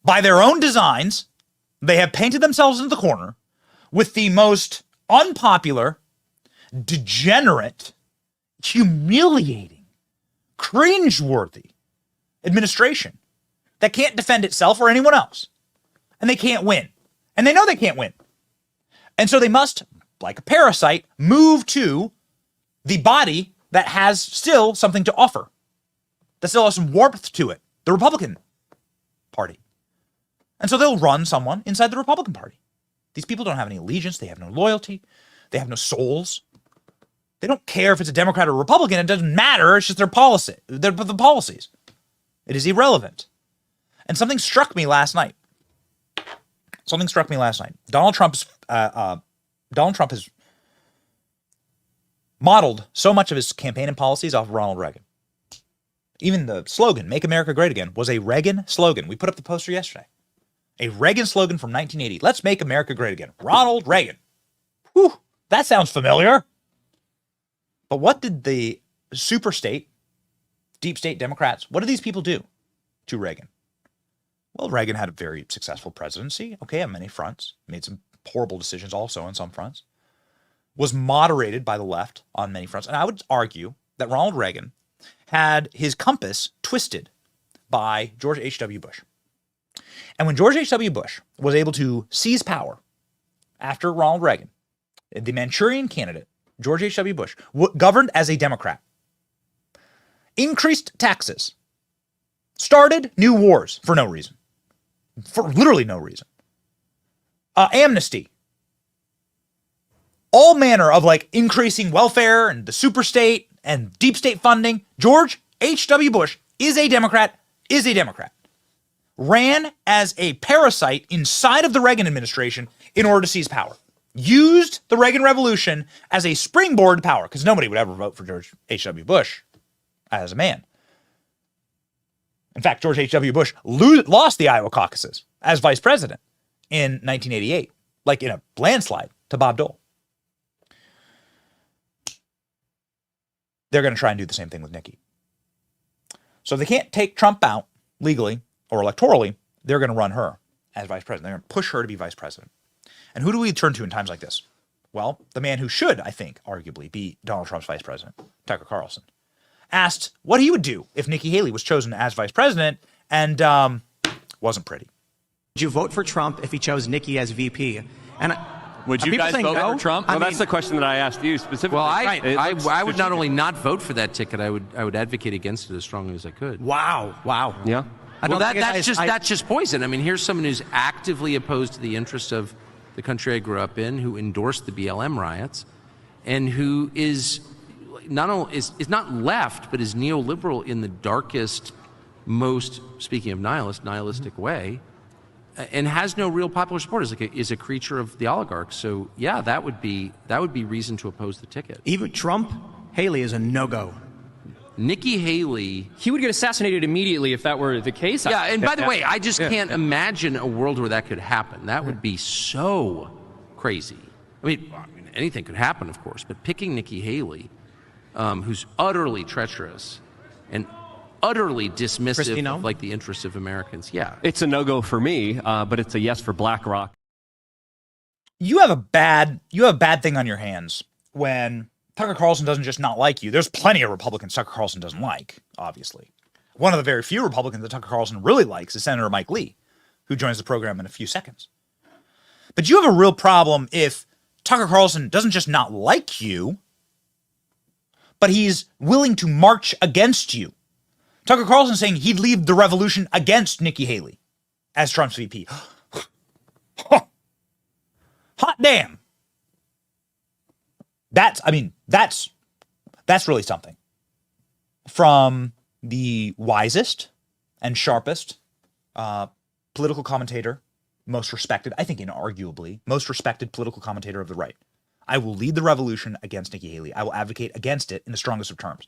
By their own designs, they have painted themselves into the corner with the most unpopular, degenerate, humiliating, cringeworthy administration that can't defend itself or anyone else. And they can't win. And they know they can't win. And so they must, like a parasite, move to the body that has still something to offer, that still has some warmth to it, the Republican Party. And so they'll run someone inside the Republican Party. These people don't have any allegiance. They have no loyalty. They have no souls. They don't care if it's a Democrat or a Republican. It doesn't matter. It's just their policy, the policies. It is irrelevant. And something struck me last night. Donald Trump has modeled so much of his campaign and policies off of Ronald Reagan. Even the slogan, "Make America Great Again," was a Reagan slogan. We put up the poster yesterday. A Reagan slogan from 1980. Let's make America great again. Ronald Reagan. Whew, that sounds familiar. But what did the super state, deep state Democrats, what did these people do to Reagan? Well, Reagan had a very successful presidency, okay, on many fronts. Made some horrible decisions also on some fronts. Was moderated by the left on many fronts. And I would argue that Ronald Reagan had his compass twisted by George H.W. Bush. And when George H.W. Bush was able to seize power after Ronald Reagan, the Manchurian candidate, George H.W. Bush, governed as a Democrat, increased taxes, started new wars for no reason, for literally no reason, amnesty, all manner of like increasing welfare and the super state and deep state funding. George H.W. Bush is a Democrat, ran as a parasite inside of the Reagan administration in order to seize power. Used the Reagan Revolution as a springboard to power, because nobody would ever vote for George H.W. Bush as a man. In fact, George H.W. Bush lost the Iowa caucuses as vice president in 1988, like in a landslide to Bob Dole. They're going to try and do the same thing with Nikki. So if they can't take Trump out legally or electorally, they're going to run her as vice president. They're going to push her to be vice president. And who do we turn to in times like this? Well, the man who should, I think, arguably be Donald Trump's vice president, Tucker Carlson, asked what he would do if Nikki Haley was chosen as vice president, and wasn't pretty. Would you vote for Trump if he chose Nikki as VP? And would you guys vote for Trump? Well, that's the question that I asked you specifically. Well, I would not only not vote for that ticket, I would advocate against it as strongly as I could. Wow. Yeah. Well, that's just poison. I mean, here's someone who's actively opposed to the interests of the country I grew up in, who endorsed the BLM riots, and who is not only is not left, but is neoliberal in the darkest, most, speaking of nihilistic way, and has no real popular support. Is a creature of the oligarchs. So yeah, that would be reason to oppose the ticket. Even Trump, Haley is a no-go. Nikki Haley, he would get assassinated immediately if that were the case. Yeah, and by the way, I just can't imagine a world where that could happen. That would be so crazy. I mean, anything could happen, of course, but picking Nikki Haley, who's utterly treacherous and utterly dismissive of like the interests of Americans. Yeah, it's a no-go for me, but it's a yes for BlackRock. You have a bad thing on your hands when Tucker Carlson doesn't just not like you. There's plenty of Republicans Tucker Carlson doesn't like, obviously. One of the very few Republicans that Tucker Carlson really likes is Senator Mike Lee, who joins the program in a few seconds. But you have a real problem if Tucker Carlson doesn't just not like you, but he's willing to march against you. Tucker Carlson saying he'd lead the revolution against Nikki Haley as Trump's VP. Hot damn. That's really something. From the wisest and sharpest political commentator, most respected, I think inarguably, most respected political commentator of the right. I will lead the revolution against Nikki Haley. I will advocate against it in the strongest of terms.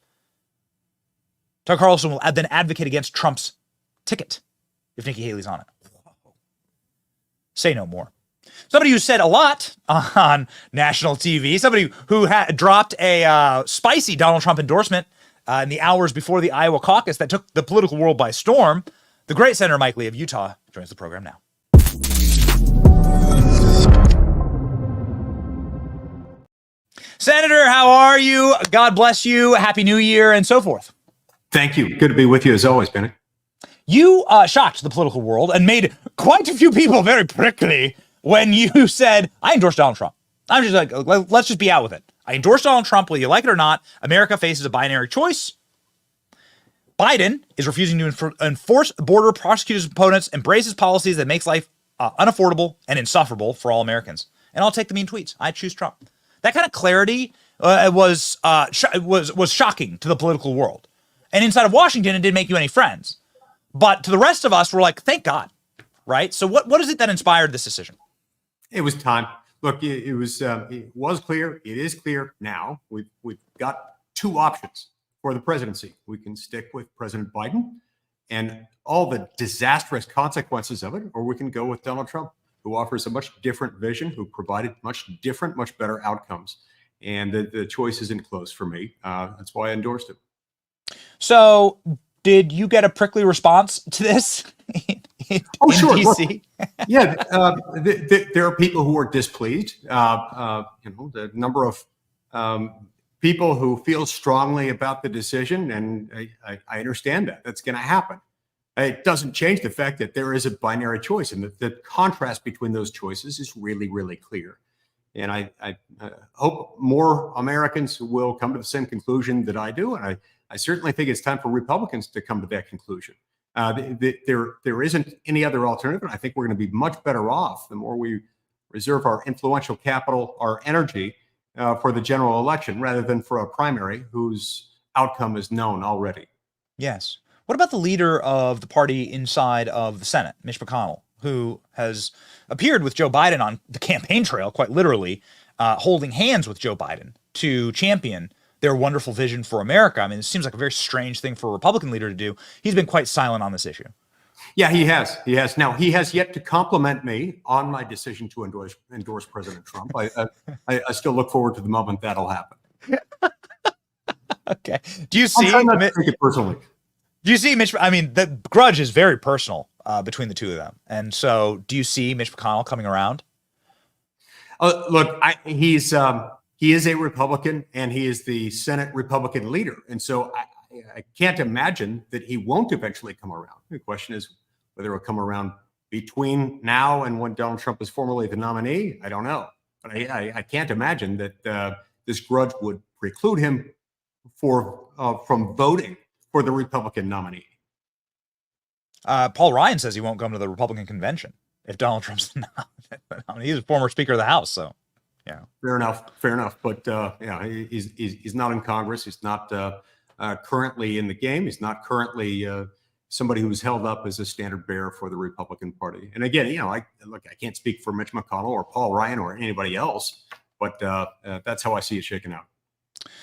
Tucker Carlson will then advocate against Trump's ticket if Nikki Haley's on it. Say no more. Somebody who said a lot on national TV, somebody who dropped a spicy Donald Trump endorsement in the hours before the Iowa caucus that took the political world by storm, the great Senator Mike Lee of Utah joins the program now. Senator, how are you? God bless you. Happy New Year and so forth. Thank you. Good to be with you as always, Benny. You shocked the political world and made quite a few people very prickly when you said, I endorse Donald Trump. I'm just like, let's just be out with it. I endorse Donald Trump, whether you like it or not. America faces a binary choice. Biden is refusing to enforce border, prosecute his opponents, embraces policies that makes life unaffordable and insufferable for all Americans. And I'll take the mean tweets. I choose Trump. That kind of clarity was shocking to the political world. And inside of Washington, it didn't make you any friends. But to the rest of us, we're like, thank God, right? So what is it that inspired this decision? It was time. Look, it was clear. It is clear now. We've got two options for the presidency. We can stick with President Biden and all the disastrous consequences of it, or we can go with Donald Trump, who offers a much different vision, who provided much better outcomes. And the choice isn't close for me. That's why I endorsed him. So did you get a prickly response to this in sure. DC? Look, there are people who are displeased. The number of people who feel strongly about the decision, and I understand that. That's going to happen. It doesn't change the fact that there is a binary choice, and the contrast between those choices is really, really clear. And I hope more Americans will come to the same conclusion that I do, and I certainly think it's time for Republicans to come to that conclusion. There isn't any other alternative. I think we're going to be much better off the more we reserve our influential capital, our energy for the general election rather than for a primary whose outcome is known already. Yes. What about the leader of the party inside of the Senate, Mitch McConnell, who has appeared with Joe Biden on the campaign trail, quite literally, holding hands with Joe Biden to champion their wonderful vision for America? I mean, it seems like a very strange thing for a Republican leader to do. He's been quite silent on this issue. Yeah, he has. He has. Now, he has yet to compliment me on my decision to endorse President Trump. I still look forward to the moment that'll happen. Okay. Do you see? I'm not take it personally. Do you see Mitch? I mean, the grudge is very personal between the two of them. And so, do you see Mitch McConnell coming around? Look, he is a Republican, and he is the Senate Republican leader. And so I can't imagine that he won't eventually come around. The question is whether he'll come around between now and when Donald Trump is formally the nominee. I don't know. But I can't imagine that this grudge would preclude him from voting for the Republican nominee. Paul Ryan says he won't come to the Republican convention if Donald Trump's the nominee. He's a former Speaker of the House, so. Yeah. Fair enough. But he's not in Congress. He's not currently in the game. He's not currently somebody who's held up as a standard bearer for the Republican Party. And again, I can't speak for Mitch McConnell or Paul Ryan or anybody else, but that's how I see it shaking out.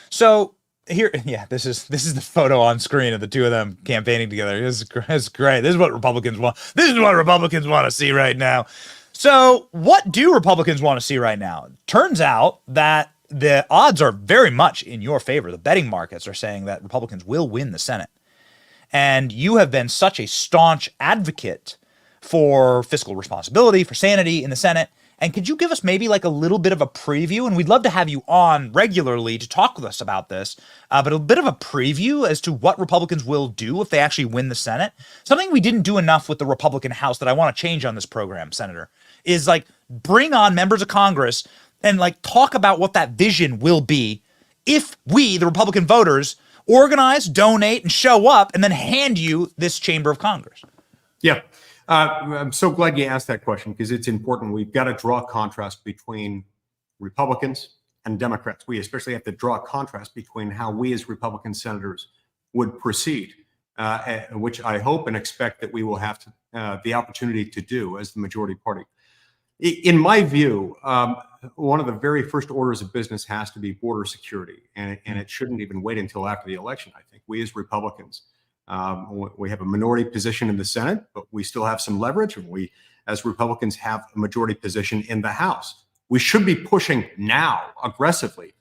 So here, this is the photo on screen of the two of them campaigning together. It's great. This is what Republicans want. This is what Republicans want to see right now. So what do Republicans want to see right now? Turns out that the odds are very much in your favor. The betting markets are saying that Republicans will win the Senate. And you have been such a staunch advocate for fiscal responsibility, for sanity in the Senate. And could you give us maybe like a little bit of a preview? And we'd love to have you on regularly to talk with us about this, but a bit of a preview as to what Republicans will do if they actually win the Senate. Something we didn't do enough with the Republican House that I want to change on this program, Senator, is like bring on members of Congress and like talk about what that vision will be if we, the Republican voters, organize, donate, and show up, and then hand you this chamber of Congress. Yeah. I'm so glad you asked that question because it's important. We've got to draw a contrast between Republicans and Democrats. We especially have to draw a contrast between how we as Republican senators would proceed, which I hope and expect that we will have the opportunity to do as the majority party. In my view, one of the very first orders of business has to be border security, and it shouldn't even wait until after the election. I think we as Republicans, we have a minority position in the Senate, but we still have some leverage, and we as Republicans have a majority position in the House. We should be pushing now aggressively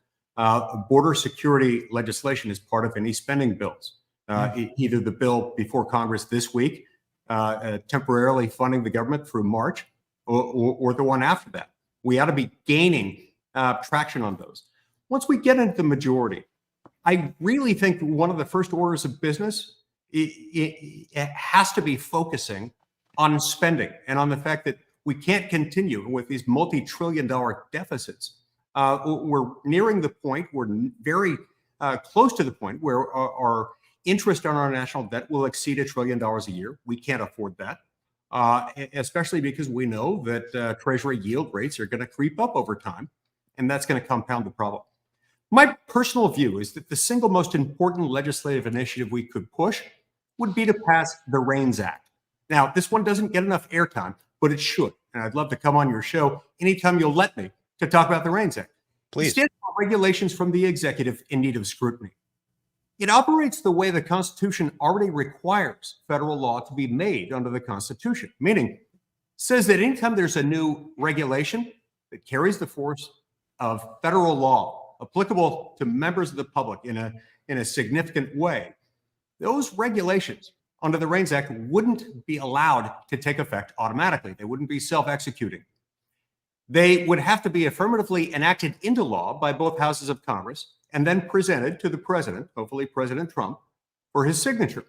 border security legislation as part of any spending bills, either the bill before Congress this week, temporarily funding the government through March, or the one after that. We ought to be gaining traction on those. Once we get into the majority, I really think one of the first orders of business it has to be focusing on spending and on the fact that we can't continue with these multi-trillion-dollar deficits. We're nearing the point, we're very close to the point where our interest on our national debt will exceed $1 trillion a year. We can't afford that. Especially because we know that Treasury yield rates are going to creep up over time, and that's going to compound the problem. My personal view is that the single most important legislative initiative we could push would be to pass the REINS Act. Now, this one doesn't get enough airtime, but it should, and I'd love to come on your show anytime you'll let me to talk about the REINS Act. Please. It stands for regulations from the executive in need of scrutiny. It operates the way the Constitution already requires federal law to be made under the Constitution, meaning says that anytime there's a new regulation that carries the force of federal law applicable to members of the public in a significant way, those regulations under the REINS Act wouldn't be allowed to take effect automatically. They wouldn't be self-executing. They would have to be affirmatively enacted into law by both houses of Congress and then presented to the president, hopefully President Trump, for his signature.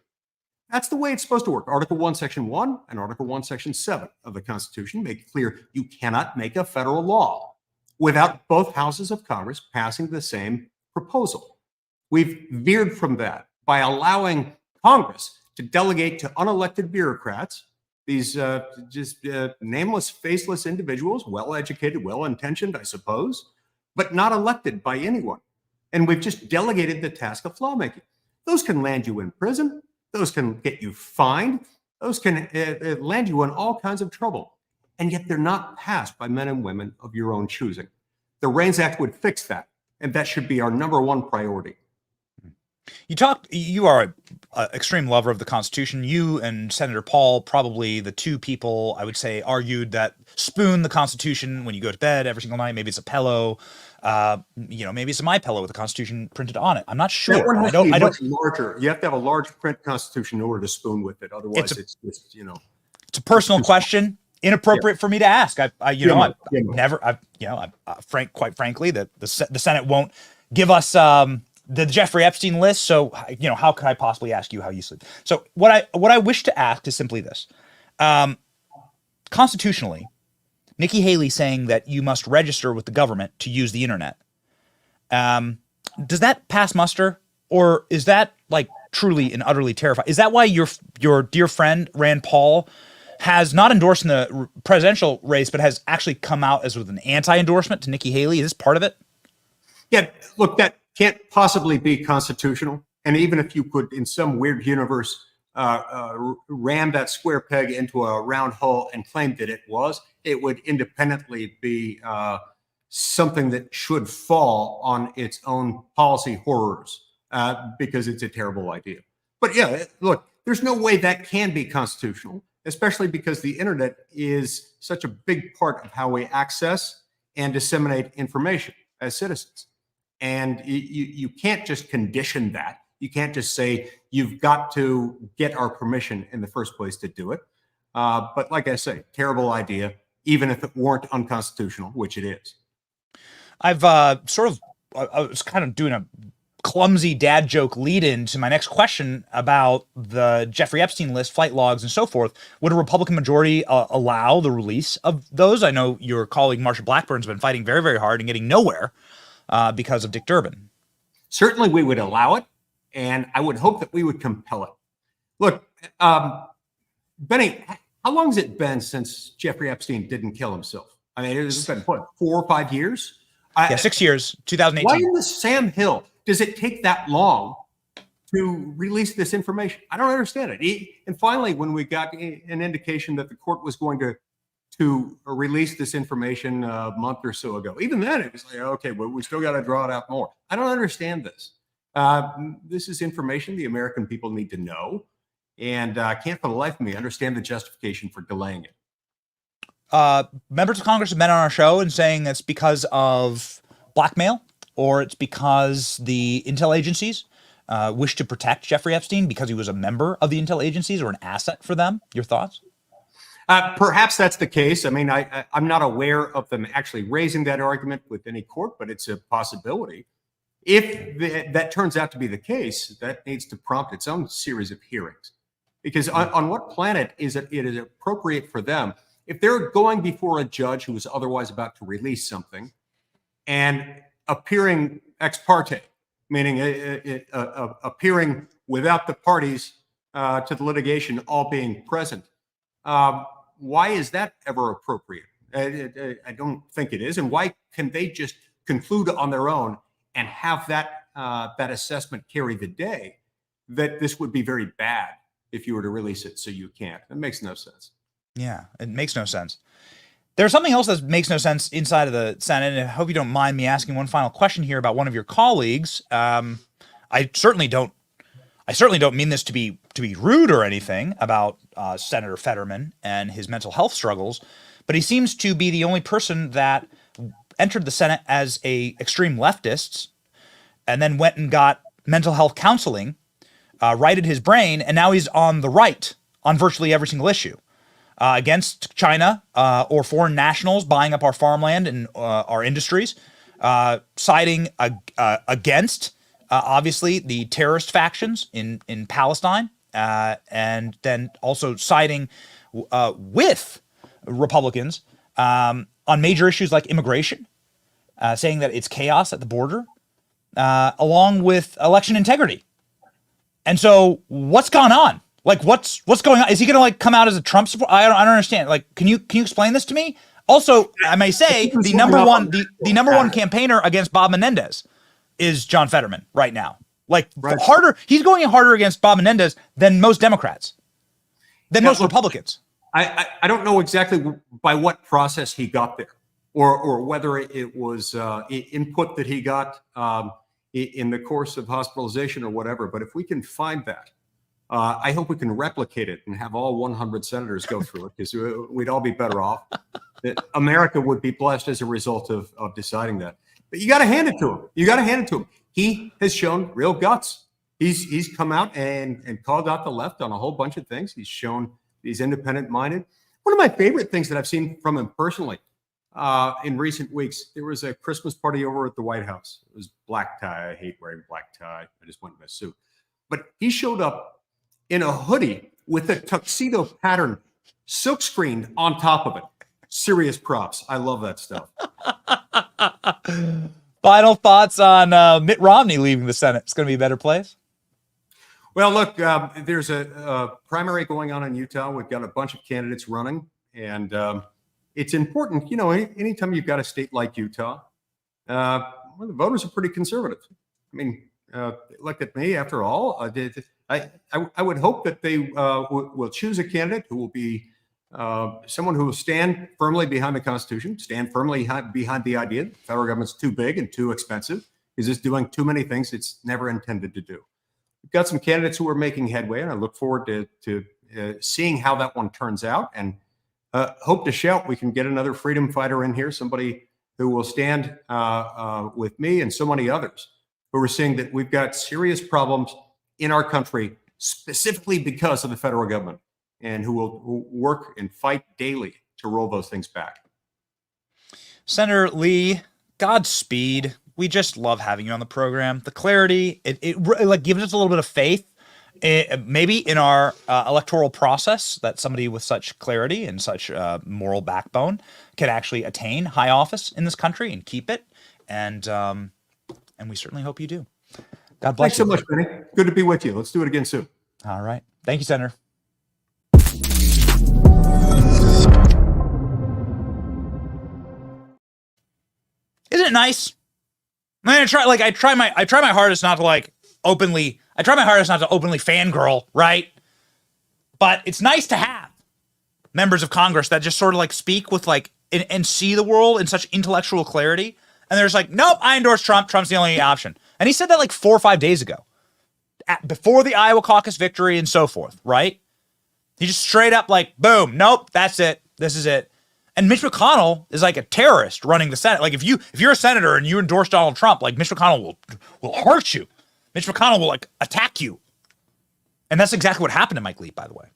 That's the way it's supposed to work. Article 1, Section 1 and Article 1, Section 7 of the Constitution make it clear you cannot make a federal law without both houses of Congress passing the same proposal. We've veered from that by allowing Congress to delegate to unelected bureaucrats, these nameless, faceless individuals, well-educated, well-intentioned, I suppose, but not elected by anyone. And we've just delegated the task of lawmaking. Those can land you in prison. Those can get you fined. Those can land you in all kinds of trouble. And yet they're not passed by men and women of your own choosing. The REINS Act would fix that. And that should be our number one priority. You are an extreme lover of the Constitution. You and Senator Paul, probably the two people I would say argued that spoon the Constitution when you go to bed every single night. Maybe it's a pillow. Maybe it's my pillow with the Constitution printed on it. I'm not sure. That one has to be much larger. You have to have a large print Constitution in order to spoon with it. Otherwise, it's just, It's a personal question. Inappropriate for me to ask. Quite frankly, that the Senate won't give us the Jeffrey Epstein list. So, how could I possibly ask you how you sleep? So what I wish to ask is simply this. Constitutionally, Nikki Haley saying that you must register with the government to use the internet. Does that pass muster, or is that like truly and utterly terrifying? Is that why your dear friend Rand Paul has not endorsed in the presidential race, but has actually come out as with an anti-endorsement to Nikki Haley. Is this part of it? Yeah, look, that can't possibly be constitutional. And even if you could, in some weird universe, ram that square peg into a round hole and claim that it was, it would independently be something that should fall on its own policy horrors because it's a terrible idea. But yeah, look, there's no way that can be constitutional, especially because the internet is such a big part of how we access and disseminate information as citizens. And you can't just condition that. You can't just say, you've got to get our permission in the first place to do it. But like I say, terrible idea, even if it weren't unconstitutional, which it is. I've I was kind of doing a clumsy dad joke lead in to my next question about the Jeffrey Epstein list, flight logs, and so forth. Would a Republican majority allow the release of those? I know your colleague Marsha Blackburn's been fighting very, very hard and getting nowhere because of Dick Durbin. Certainly we would allow it, and I would hope that we would compel it. Look, Benny, how long has it been since Jeffrey Epstein didn't kill himself? I mean, it's been, what, 4 or 5 years? 6 years, 2018. Why in the Sam Hill does it take that long to release this information? I don't understand it. And finally, when we got an indication that the court was going to release this information a month or so ago, even then it was like, okay, well, we still got to draw it out more. I don't understand this. This is information the American people need to know, and I can't for the life of me understand the justification for delaying it. Members of Congress have been on our show and saying it's because of blackmail, or it's because the intel agencies wish to protect Jeffrey Epstein because he was a member of the intel agencies or an asset for them. Your thoughts? Perhaps that's the case. I mean, I'm not aware of them actually raising that argument with any court, but it's a possibility. If that turns out to be the case, that needs to prompt its own series of hearings. Because on what planet is it appropriate for them, if they're going before a judge who is otherwise about to release something and appearing ex parte, meaning appearing without the parties to the litigation all being present, why is that ever appropriate? I don't think it is. And why can they just conclude on their own and have that assessment carry the day that this would be very bad if you were to release it so you can't? It makes no sense. Yeah, it makes no sense. There's something else that makes no sense inside of the Senate, and I hope you don't mind me asking one final question here about one of your colleagues. I certainly don't mean this to be rude or anything about Senator Fetterman and his mental health struggles, but he seems to be the only person that entered the Senate as a extreme leftist and then went and got mental health counseling, righted his brain, and now he's on the right on virtually every single issue. Against China or foreign nationals buying up our farmland and our industries, siding against, obviously, the terrorist factions in Palestine, and then also siding with Republicans on major issues like immigration, saying that it's chaos at the border, along with election integrity. And so what's gone on? Like, what's going on? Is he going to like come out as a Trump supporter? I don't understand. Like, can you explain this to me? Also, I may say the number one campaigner against Bob Menendez is John Fetterman right now. Like, harder. He's going harder against Bob Menendez than most Democrats, than most Republicans. I don't know exactly by what process he got there, or whether it was input that he got in the course of hospitalization or whatever. But if we can find that, I hope we can replicate it and have all 100 senators go through it, because we'd all be better off. America would be blessed as a result of deciding that. But you got to hand it to him. He has shown real guts. He's come out and called out the left on a whole bunch of things. He's shown he's independent-minded. One of my favorite things that I've seen from him personally in recent weeks, there was a Christmas party over at the White House. It was black tie. I hate wearing black tie. I just went in a suit. But he showed up in a hoodie with a tuxedo pattern silk screened on top of it. Serious props. I love that stuff. Final thoughts on Mitt Romney leaving the Senate. It's going to be a better place? Well, look, there's a primary going on in Utah. We've got a bunch of candidates running, and it's important, anytime you've got a state like Utah, the voters are pretty conservative. I mean, look at me, after all. I would hope that they will choose a candidate who will be someone who will stand firmly behind the Constitution, stand firmly behind the idea that the federal government's too big and too expensive, is just doing too many things it's never intended to do. We've got some candidates who are making headway, and I look forward to seeing how that one turns out, and hope to shout we can get another freedom fighter in here, somebody who will stand with me and so many others who are seeing that we've got serious problems in our country, specifically because of the federal government, and who will work and fight daily to roll those things back. Senator Lee, Godspeed. We just love having you on the program. The clarity, it like gives us a little bit of faith, maybe in our electoral process, that somebody with such clarity and such moral backbone can actually attain high office in this country and keep it. And we certainly hope you do. God bless you. Thanks so much, Benny. Good to be with you. Let's do it again soon. All right. Thank you, Senator. Isn't it nice? I mean, I try my hardest not to openly fangirl, right? But it's nice to have members of Congress that just sort of speak with and see the world in such intellectual clarity. And they're just like, nope, I endorse Trump. Trump's the only option. And he said that 4 or 5 days ago, before the Iowa caucus victory and so forth, right? He just straight up boom, nope, that's it. This is it. And Mitch McConnell is like a terrorist running the Senate. If you're a senator and you endorse Donald Trump, Mitch McConnell will hurt you. Mitch McConnell will attack you. And that's exactly what happened to Mike Lee, by the way.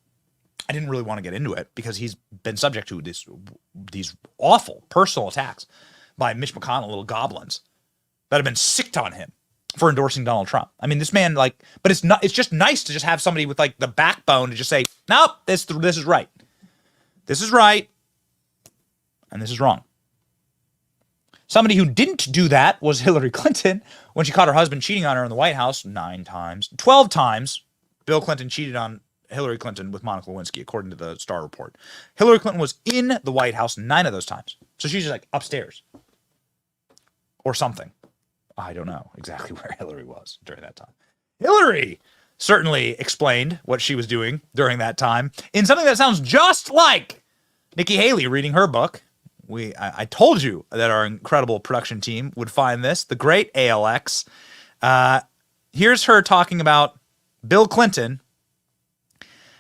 I didn't really want to get into it because he's been subject to these awful personal attacks by Mitch McConnell, little goblins that have been sicked on him for endorsing Donald Trump. I mean, this man but it's just nice to just have somebody with the backbone to just say, nope, this is right. This is right. And this is wrong. Somebody who didn't do that was Hillary Clinton when she caught her husband cheating on her in the White House 9 times. 12 times, Bill Clinton cheated on Hillary Clinton with Monica Lewinsky, according to the Star Report. Hillary Clinton was in the White House 9 of those times. So she's just upstairs. Or something. I don't know exactly where Hillary was during that time. Hillary certainly explained what she was doing during that time in something that sounds just like Nikki Haley reading her book. I told you that our incredible production team would find this, the great ALX. Here's her talking about Bill Clinton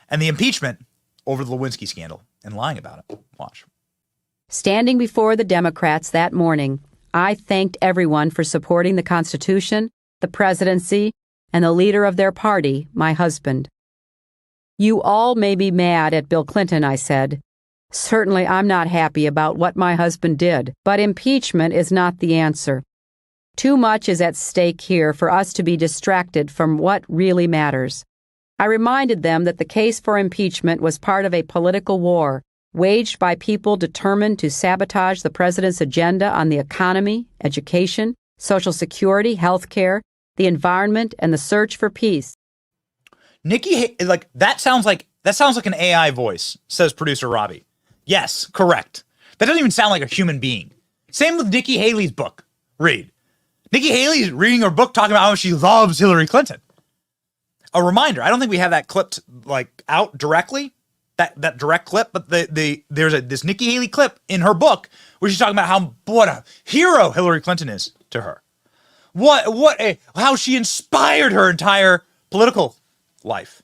and the impeachment over the Lewinsky scandal and lying about it. Watch. Standing before the Democrats that morning, I thanked everyone for supporting the Constitution, the presidency, and the leader of their party, my husband. You all may be mad at Bill Clinton, I said. Certainly I'm not happy about what my husband did, but impeachment is not the answer. Too much is at stake here for us to be distracted from what really matters. I reminded them that the case for impeachment was part of a political war waged by people determined to sabotage the president's agenda on the economy, education, Social Security, health care, the environment, and the search for peace. Nikki, that sounds like an AI voice, says producer Robbie. Yes, correct. That doesn't even sound like a human being. Same with Nikki Haley's book. Read. Nikki Haley's reading her book talking about how she loves Hillary Clinton. A reminder, I don't think we have that clipped out directly, that direct clip, but there's this Nikki Haley clip in her book where she's talking about what a hero Hillary Clinton is to her. How she inspired her entire political life.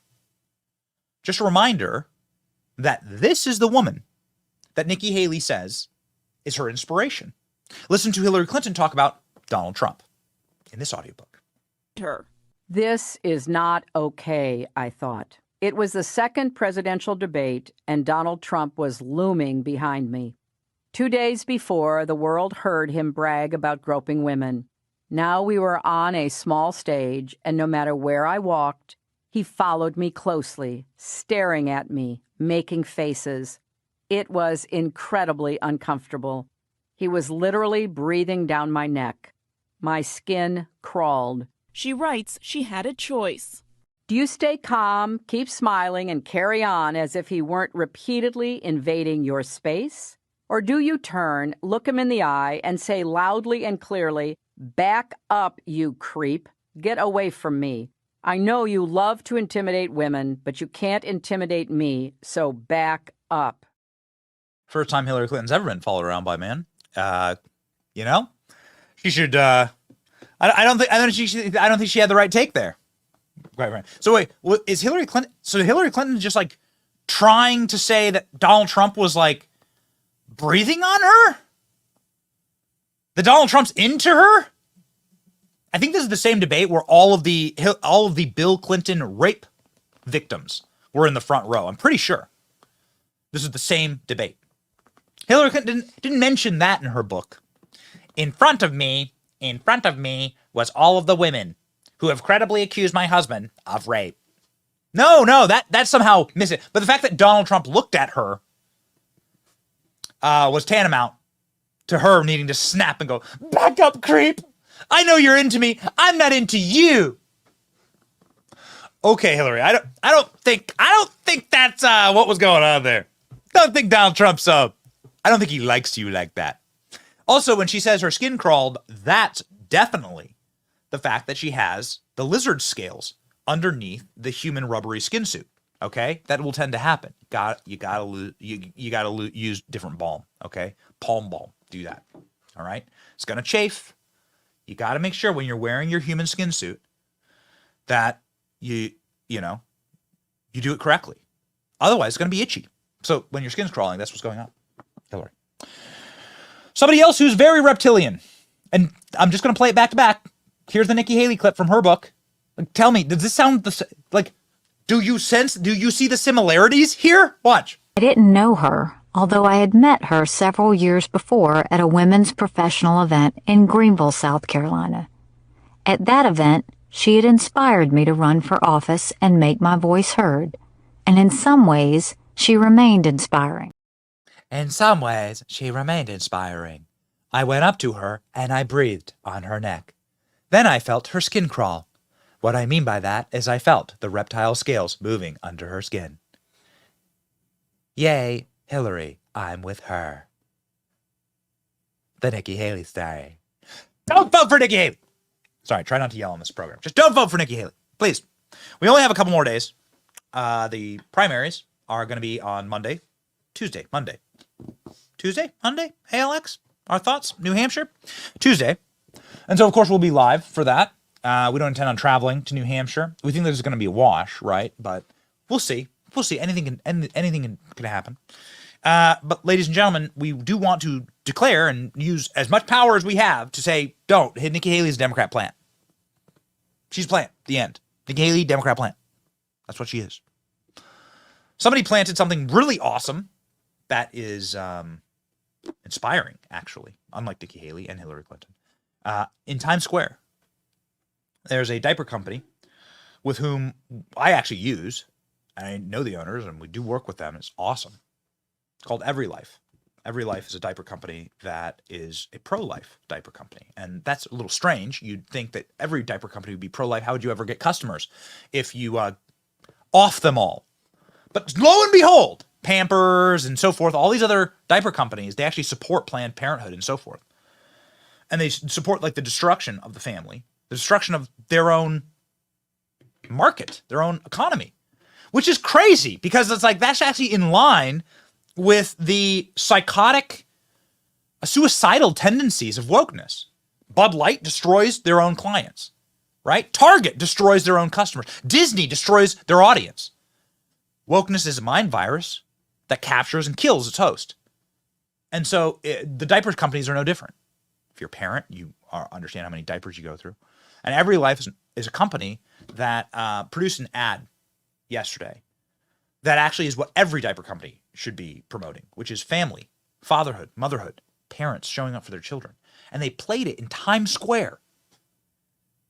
Just a reminder that this is the woman that Nikki Haley says is her inspiration. Listen to Hillary Clinton talk about Donald Trump in this audiobook. This is not okay, I thought. It was the second presidential debate, and Donald Trump was looming behind me. 2 days before, the world heard him brag about groping women. Now we were on a small stage, and no matter where I walked, he followed me closely, staring at me, making faces. It was incredibly uncomfortable. He was literally breathing down my neck. My skin crawled. She writes she had a choice. Do you stay calm, keep smiling, and carry on as if he weren't repeatedly invading your space? Or do you turn, look him in the eye, and say loudly and clearly, "Back up, you creep. Get away from me. I know you love to intimidate women, but you can't intimidate me, so back up." First time Hillary Clinton's ever been followed around by a man. She should. I don't think she had the right take there. Right. So wait, is Hillary Clinton? So Hillary Clinton just like trying to say that Donald Trump was like breathing on her? That Donald Trump's into her? I think this is the same debate where all of the Bill Clinton rape victims were in the front row. I'm pretty sure this is the same debate. Hillary Clinton didn't mention that in her book. In front of me was all of the women who have credibly accused my husband of rape. No, that's somehow missing. But the fact that Donald Trump looked at her was tantamount to her needing to snap and go, "Back up, creep. I know you're into me. I'm not into you." Okay, Hillary, I don't think that's what was going on there. I don't think Donald Trump's I don't think he likes you like that. Also, when she says her skin crawled, that's definitely the fact that she has the lizard scales underneath the human rubbery skin suit. Okay, that will tend to happen. You gotta use different balm. Okay, palm balm. Do that. All right, it's gonna chafe. You got to make sure when you're wearing your human skin suit that you do it correctly. Otherwise, it's gonna be itchy. So when your skin's crawling, that's what's going on. Hillary. Somebody else who's very reptilian, and I'm just gonna play it back to back. Here's the Nikki Haley clip from her book. Like, tell me, does this sound like? Do you see the similarities here? Watch. I didn't know her, although I had met her several years before at a women's professional event in Greenville, South Carolina. At that event, she had inspired me to run for office and make my voice heard, and in some ways, she remained inspiring. In some ways, she remained inspiring. I went up to her and I breathed on her neck. Then I felt her skin crawl. What I mean by that is I felt the reptile scales moving under her skin. Yay, Hillary, I'm with her. The Nikki Haley story. Don't vote for Nikki Haley. Sorry, try not to yell on this program. Just don't vote for Nikki Haley, please. We only have a couple more days. The primaries are going to be on Monday, Monday, ALX, our thoughts, New Hampshire, Tuesday. And so, of course, we'll be live for that. We don't intend on traveling to New Hampshire. We think there's going to be a wash, right? But we'll see. We'll see. Anything can happen. But, ladies and gentlemen, we do want to declare and use as much power as we have to say, don't. Nikki Haley's a Democrat plant. She's a plant. The end. Nikki Haley, Democrat plant. That's what she is. Somebody planted something really awesome that is inspiring, actually, unlike Nikki Haley and Hillary Clinton. In Times Square, there's a diaper company with whom I actually use. I know the owners, and we do work with them. It's awesome. It's called Every Life. Every Life is a diaper company that is a pro-life diaper company. And that's a little strange. You'd think that every diaper company would be pro-life. How would you ever get customers if you off them all? But lo and behold, Pampers and so forth, all these other diaper companies, they actually support Planned Parenthood and so forth. And they support like the destruction of the family, the destruction of their own market, their own economy, which is crazy because it's like that's actually in line with the psychotic, suicidal tendencies of wokeness. Bud Light destroys their own clients, right? Target destroys their own customers. Disney destroys their audience. Wokeness is a mind virus that captures and kills its host. And so the diaper companies are no different. If you're a parent, you understand how many diapers you go through. And Every Life is a company that produced an ad yesterday that actually is what every diaper company should be promoting, which is family, fatherhood, motherhood, parents showing up for their children. And they played it in Times Square,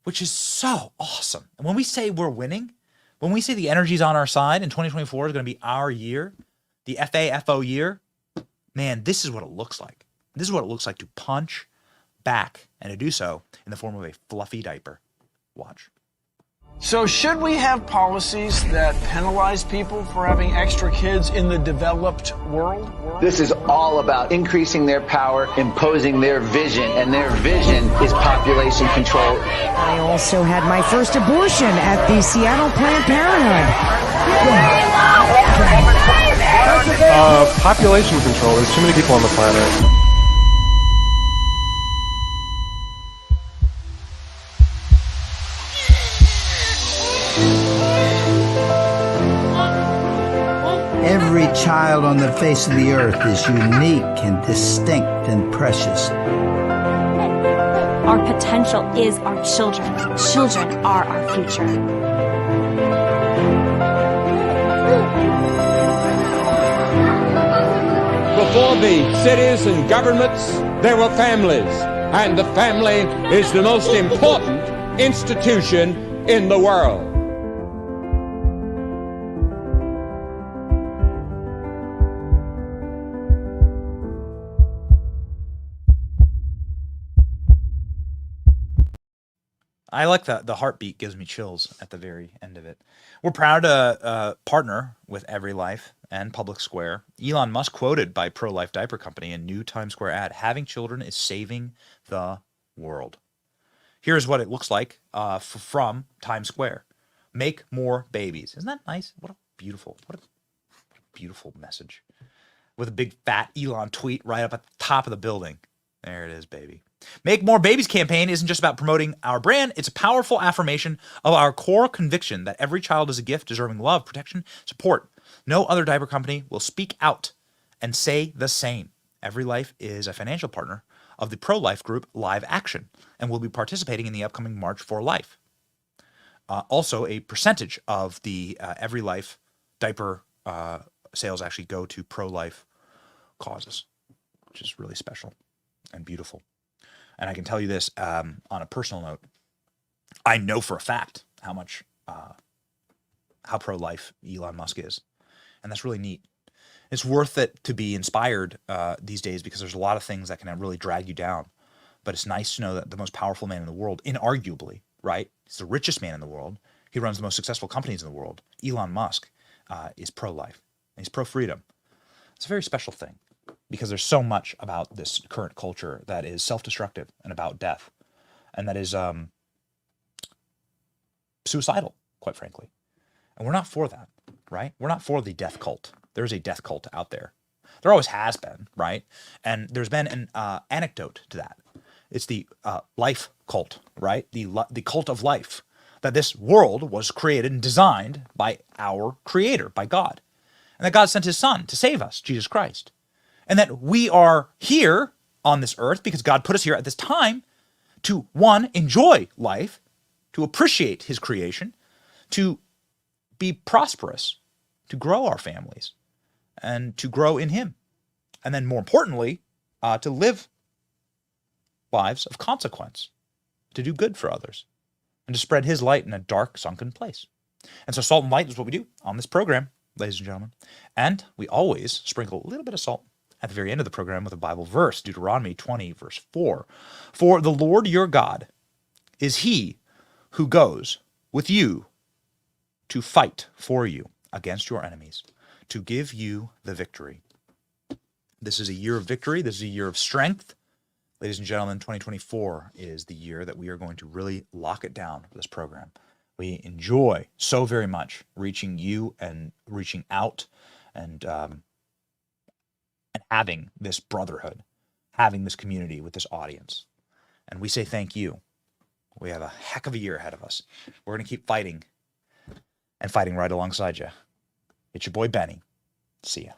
which is so awesome. And when we say we're winning, when we say the energy's on our side and 2024 is going to be our year, the FAFO year, man, this is what it looks like. This is what it looks like to punch back and to do so in the form of a fluffy diaper. Watch. So should we have policies that penalize people for having extra kids in the developed world? This is all about increasing their power, imposing their vision, and their vision is population control. I also had my first abortion at the Seattle Planned Parenthood. Population control. There's too many people on the planet. Every child on the face of the earth is unique and distinct and precious. Our potential is our children. Children are our future. Before the cities and governments, there were families, and the family is the most important institution in the world. I like that. The heartbeat gives me chills at the very end of it. We're proud to partner with Every Life and Public Square. Elon Musk quoted by Pro-Life Diaper Company in new Times Square ad, "Having children is saving the world." Here's what it looks like from Times Square. Make more babies. Isn't that nice? What a beautiful message. With a big fat Elon tweet right up at the top of the building. There it is, baby. Make More Babies campaign isn't just about promoting our brand. It's a powerful affirmation of our core conviction that every child is a gift deserving love, protection, support. No other diaper company will speak out and say the same. Every Life is a financial partner of the pro-life group Live Action and will be participating in the upcoming March for Life. Also, a percentage of the Every Life diaper sales actually go to pro-life causes, which is really special and beautiful. And I can tell you this on a personal note. I know for a fact how pro-life Elon Musk is. And that's really neat. It's worth it to be inspired these days because there's a lot of things that can really drag you down. But it's nice to know that the most powerful man in the world, inarguably, right? He's the richest man in the world. He runs the most successful companies in the world. Elon Musk is pro-life. And he's pro-freedom. It's a very special thing. Because there's so much about this current culture that is self-destructive and about death, and that is suicidal, quite frankly. And we're not for that, right? We're not for the death cult. There's a death cult out there. There always has been, right? And there's been an anecdote to that. It's the life cult, right? The cult of life. That this world was created and designed by our Creator, by God. And that God sent His Son to save us, Jesus Christ. And that we are here on this earth because God put us here at this time to, one, enjoy life, to appreciate His creation, to be prosperous, to grow our families, and to grow in Him. And then more importantly, to live lives of consequence, to do good for others, and to spread His light in a dark, sunken place. And so salt and light is what we do on this program, ladies and gentlemen. And we always sprinkle a little bit of salt at the very end of the program with a Bible verse, Deuteronomy 20, verse 4. "For the Lord your God is He who goes with you to fight for you against your enemies, to give you the victory." This is a year of victory. This is a year of strength. Ladies and gentlemen, 2024 is the year that we are going to really lock it down for this program. We enjoy so very much reaching you and reaching out and having this brotherhood, having this community with this audience. And we say thank you. We have a heck of a year ahead of us. We're going to keep fighting and fighting right alongside you. It's your boy Benny. See ya.